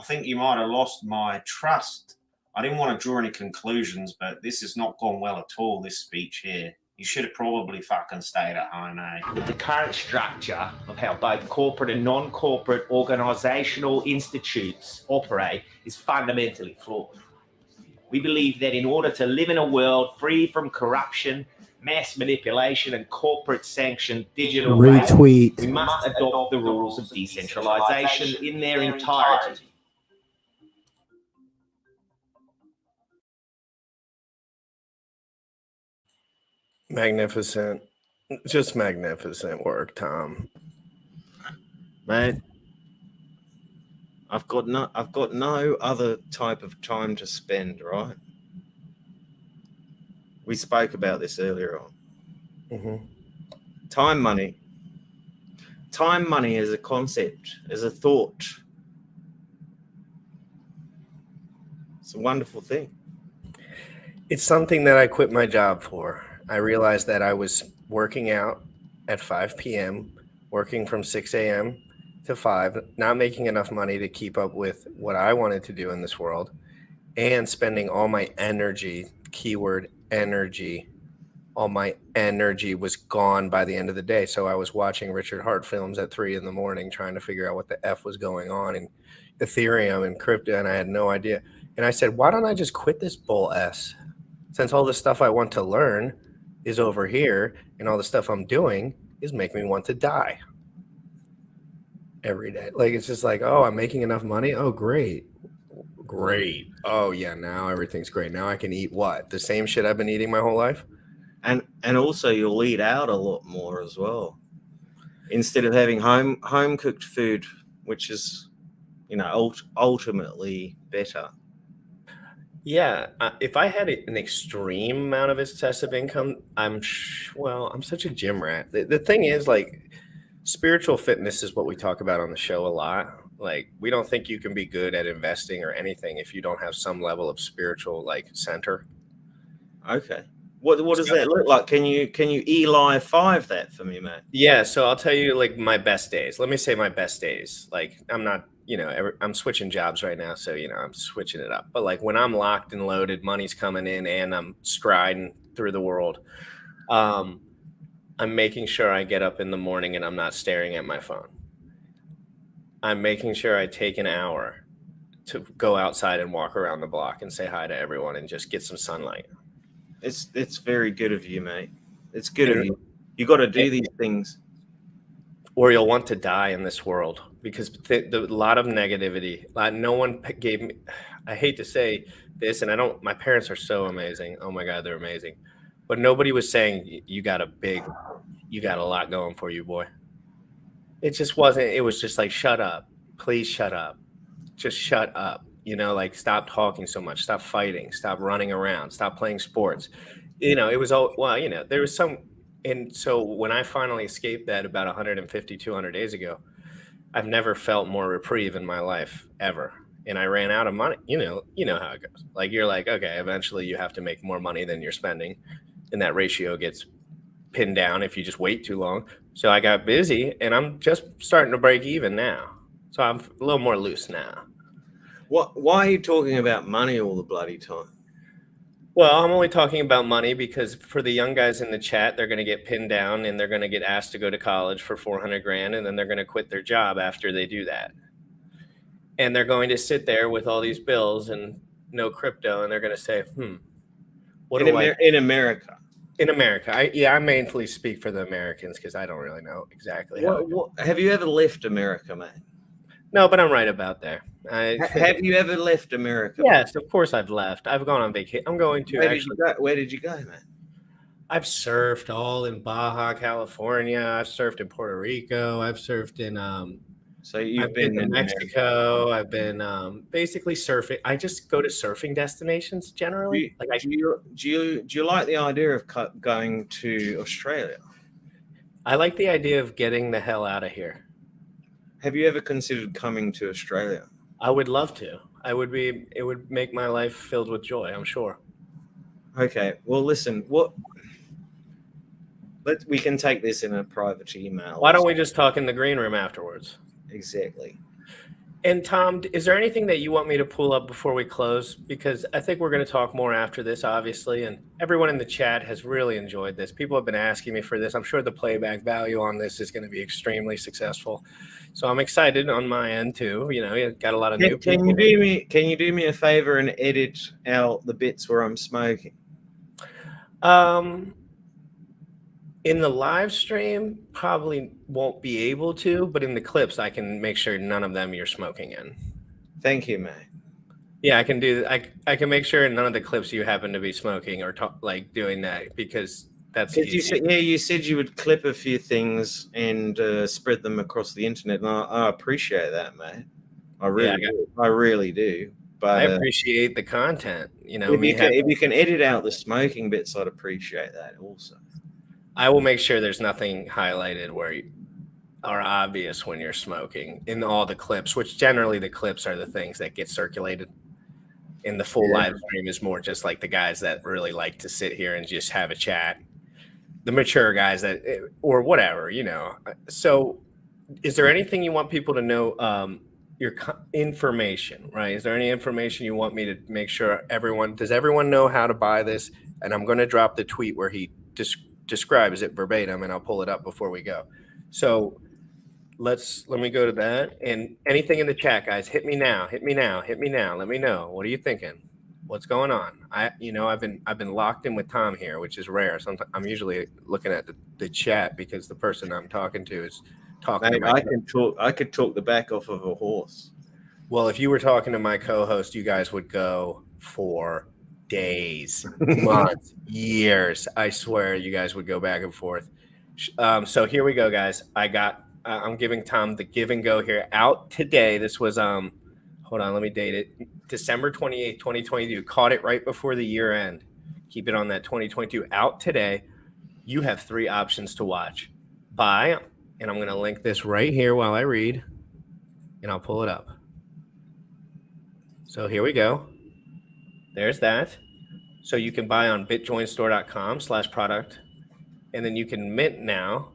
[SPEAKER 13] think you might have lost my trust. I didn't want to draw any conclusions, but this has not gone well at all, this speech here. You should have probably fucking stayed at home, eh?
[SPEAKER 12] But the current structure of how both corporate and non-corporate organisational institutes operate is fundamentally flawed. We believe that in order to live in a world free from corruption, mass manipulation, and corporate-sanctioned digital
[SPEAKER 15] retweet,
[SPEAKER 12] we must adopt the rules of decentralisation in their entirety.
[SPEAKER 1] Magnificent. Just magnificent work, Tom.
[SPEAKER 3] Man, I've got no other type of time to spend, right? We spoke about this earlier on.
[SPEAKER 1] Mm-hmm.
[SPEAKER 3] Time money. Time money as a concept, as a thought. It's a wonderful thing.
[SPEAKER 1] It's something that I quit my job for. I realized that I was working out at 5 p.m., working from 6 a.m. to 5, not making enough money to keep up with what I wanted to do in this world. and spending all my energy, keyword energy, all my energy was gone by the end of the day. So I was watching Richard Hart films at 3 a.m. trying to figure out what the F was going on in Ethereum and crypto, and I had no idea. And I said, why don't I just quit this bull S? Since all the stuff I want to learn is over here and all the stuff I'm doing is making me want to die every day. Like, it's just like, oh, I'm making enough money. Oh, great. Oh, yeah, now everything's great. Now I can eat what? The same shit I've been eating my whole life?
[SPEAKER 3] And also you'll eat out a lot more as well, instead of having home cooked food, which is, you know, ultimately better.
[SPEAKER 1] Yeah, if I had an extreme amount of excessive income, I'm such a gym rat. The thing is, like, spiritual fitness is what we talk about on the show a lot. Like, we don't think you can be good at investing or anything if you don't have some level of spiritual, like, center.
[SPEAKER 3] Okay. What does that look like? Can you Eli 5 that for me, man?
[SPEAKER 1] Yeah, so I'll tell you, like, my best days. Let me say my best days. Like, I'm not, I'm switching jobs right now, so, I'm switching it up. But, like, when I'm locked and loaded, money's coming in, and I'm striding through the world, I'm making sure I get up in the morning and I'm not staring at my phone. I'm making sure I take an hour to go outside and walk around the block and say hi to everyone and just get some sunlight.
[SPEAKER 3] It's very good of you, mate. It's good of you. You got to do these things,
[SPEAKER 1] or you'll want to die in this world, because a lot of negativity. No one gave me. I hate to say this, and I don't. My parents are so amazing. Oh my God, they're amazing. But nobody was saying you got a lot going for you, boy. It just wasn't. It was just like, shut up, please shut up, just shut up. Like, stop talking so much, stop fighting, stop running around, stop playing sports. It was all, well, there was some. And so when I finally escaped that about 150, 200 days ago, I've never felt more reprieve in my life ever. And I ran out of money. You know how it goes. Like, you're like, okay, eventually you have to make more money than you're spending. And that ratio gets pinned down if you just wait too long. So I got busy, and I'm just starting to break even now. So I'm a little more loose now.
[SPEAKER 3] Why are you talking about money all the bloody time?
[SPEAKER 1] Well, I'm only talking about money because for the young guys in the chat, they're going to get pinned down and they're going to get asked to go to college for $400,000, and then they're going to quit their job after they do that. And they're going to sit there with all these bills and no crypto, and they're going to say, what do I
[SPEAKER 3] in America?
[SPEAKER 1] In America, I mainly speak for the Americans because I don't really know exactly how.
[SPEAKER 3] Have you ever left America, man?
[SPEAKER 1] No, but I'm right about there.
[SPEAKER 3] Have you ever left America?
[SPEAKER 1] Yes, of course I've left. I've gone on vacation. I'm going to
[SPEAKER 3] Where did you go, man?
[SPEAKER 1] I've surfed all in Baja, California. I've surfed in Puerto Rico. I've surfed in
[SPEAKER 3] So you've
[SPEAKER 1] I've been to
[SPEAKER 3] in
[SPEAKER 1] Mexico. I've been basically surfing. I just go to surfing destinations generally.
[SPEAKER 3] Do you like the idea of going to Australia?
[SPEAKER 1] I like the idea of getting the hell out of here.
[SPEAKER 3] Have you ever considered coming to Australia?
[SPEAKER 1] I would love to. It would make my life filled with joy, I'm sure.
[SPEAKER 3] Okay. Well, listen, we can take this in a private email.
[SPEAKER 1] Why don't we just talk in the green room afterwards?
[SPEAKER 3] Exactly.
[SPEAKER 1] And Tom, is there anything that you want me to pull up before we close? Because I think we're going to talk more after this, obviously. And everyone in the chat has really enjoyed this. People have been asking me for this. I'm sure the playback value on this is going to be extremely successful. So I'm excited on my end too. You got a lot of new people.
[SPEAKER 3] Can you do me a favor and edit out the bits where I'm smoking?
[SPEAKER 1] In the live stream, probably won't be able to, but in the clips, I can make sure none of them you're smoking in.
[SPEAKER 3] Thank you, man.
[SPEAKER 1] Yeah, I can do. I can make sure none of the clips you happen to be smoking or doing that, because that's easy.
[SPEAKER 3] You said you would clip a few things and spread them across the internet, and I appreciate that, man. I really do. But
[SPEAKER 1] I appreciate the content.
[SPEAKER 3] If you can edit out the smoking bits, I'd appreciate that also.
[SPEAKER 1] I will make sure there's nothing highlighted where you are obvious when you're smoking in all the clips, which generally the clips are the things that get circulated. In the full live stream is more just like the guys that really like to sit here and just have a chat. The mature guys or whatever, So is there anything you want people to know information, right? Is there any information you want me to make sure does everyone know how to buy this? And I'm going to drop the tweet where he describes it verbatim, and I'll pull it up before we go. So let me go to that. And anything in the chat, guys, hit me now. Let me know. What are you thinking? What's going on? I've been locked in with Tom here, which is rare. Sometimes I'm usually looking at the chat because the person I'm talking to is talking.
[SPEAKER 3] Mate, I could talk the back off of a horse.
[SPEAKER 1] Well, if you were talking to my co-host, you guys would go for days, months, years. I swear, you guys would go back and forth. So here we go, guys. I'm giving Tom the give and go here. Out today. This was hold on, let me date it. December 28th, 2022. Caught it right before the year end. Keep it on that 2022. Out today. You have 3 options to watch. Buy, and I'm going to link this right here while I read, and I'll pull it up. So here we go. There's that. So you can buy on bitjoinstore.com/product, and then you can mint now.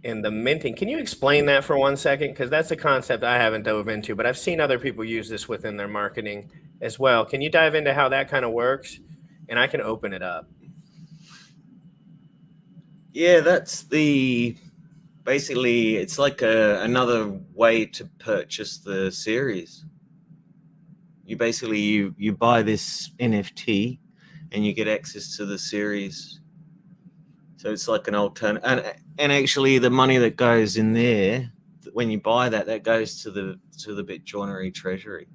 [SPEAKER 1] And the minting, can you explain that for 1 second? Because that's a concept I haven't dove into, but I've seen other people use this within their marketing as well. Can you dive into how that kind of works? And I can open it up.
[SPEAKER 3] Yeah, that's basically it's like another way to purchase the series. You basically you buy this NFT and you get access to the series. So it's like an alternative, and actually the money that goes in there when you buy that goes to the Bitjoinery treasury.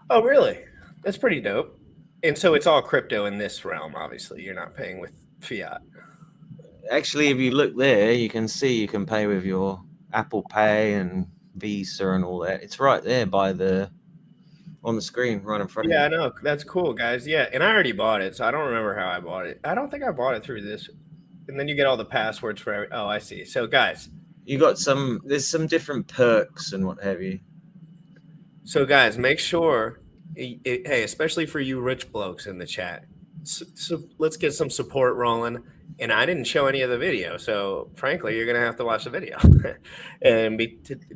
[SPEAKER 1] Oh, really? That's pretty dope. And so it's all crypto in this realm. Obviously, you're not paying with fiat.
[SPEAKER 3] Actually, if you look there, you can see you can pay with your Apple Pay and Visa and all that. It's right there on the screen right in front of you.
[SPEAKER 1] Yeah, I know. That's cool, guys. Yeah, and I already bought it, so I don't remember how I bought it. I don't think I bought it through this. And then you get all the passwords for every. Oh, I see. So, guys,
[SPEAKER 3] there's some different perks and what have you.
[SPEAKER 1] So, guys, make sure, hey, especially for you rich blokes in the chat, so let's get some support rolling. And I didn't show any of the video, so frankly, you're going to have to watch the video. And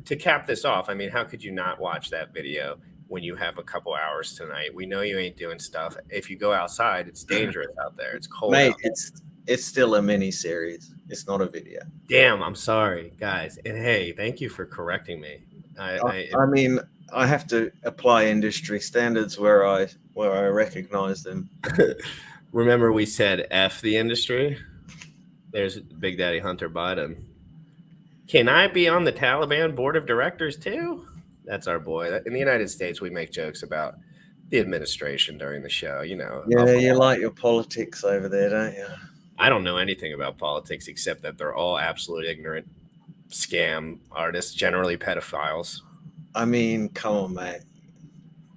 [SPEAKER 1] to cap this off, I mean, how could you not watch that video when you have a couple hours tonight? We know you ain't doing stuff. If you go outside, it's dangerous out there. It's cold.
[SPEAKER 3] Mate, it's still a mini series. It's not a video.
[SPEAKER 1] Damn, I'm sorry, guys. And hey, thank you for correcting me.
[SPEAKER 3] I mean, I have to apply industry standards where I recognize them.
[SPEAKER 1] Remember we said F the industry? There's Big Daddy Hunter Biden. Can I be on the Taliban board of directors too? That's our boy. In the United States, we make jokes about the administration during the show, you know.
[SPEAKER 3] Yeah, you like your politics over there, don't you?
[SPEAKER 1] I don't know anything about politics except that they're all absolute ignorant scam artists, generally pedophiles.
[SPEAKER 3] I mean, come on, mate.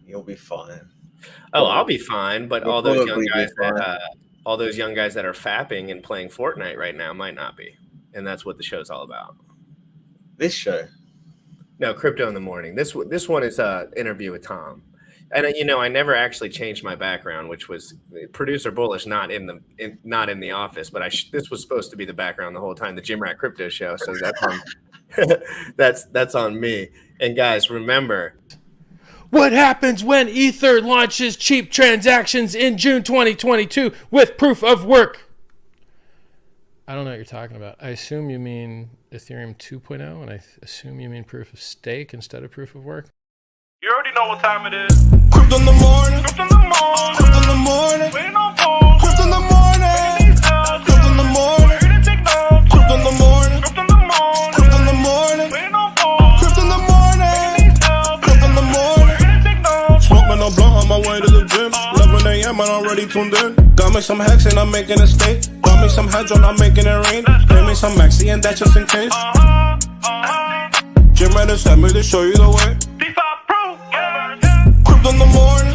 [SPEAKER 3] You'll be fine.
[SPEAKER 1] Oh, I'll be fine, but all those young guys that are fapping and playing Fortnite right now might not be. And that's what the show's all about.
[SPEAKER 3] This show?
[SPEAKER 1] No, Crypto in the Morning. This one is an interview with Tom. And I never actually changed my background, which was producer Bullish, not in the office, but this was supposed to be the background the whole time, the Jim Rat Crypto Show. So that's on that's on me. And guys, remember,
[SPEAKER 15] what happens when Ether launches cheap transactions in June 2022 with proof of work? I don't know what you're talking about. I assume you mean Ethereum 2.0, and I assume you mean proof of stake instead of proof of work.
[SPEAKER 17] You already know what time it is. Crypto in the morning. Crypto in the morning. Crypto in the morning. Waiting on phone. Crypto in the morning. Crypto in the morning. Crypto in the morning. Crypto in the morning. Crypto in the morning. Waiting on phone. Crypto in the morning. Crypto in the morning. Smoking no blunt on my way to the gym. 11 a.m. and I'm already tuned in. Got me some hex and I'm making a stake. Got me some heads on, I'm making it rain. Pay me some maxi and that's just in case. Jim Rat sent me to show you the way. Crypto in the morning.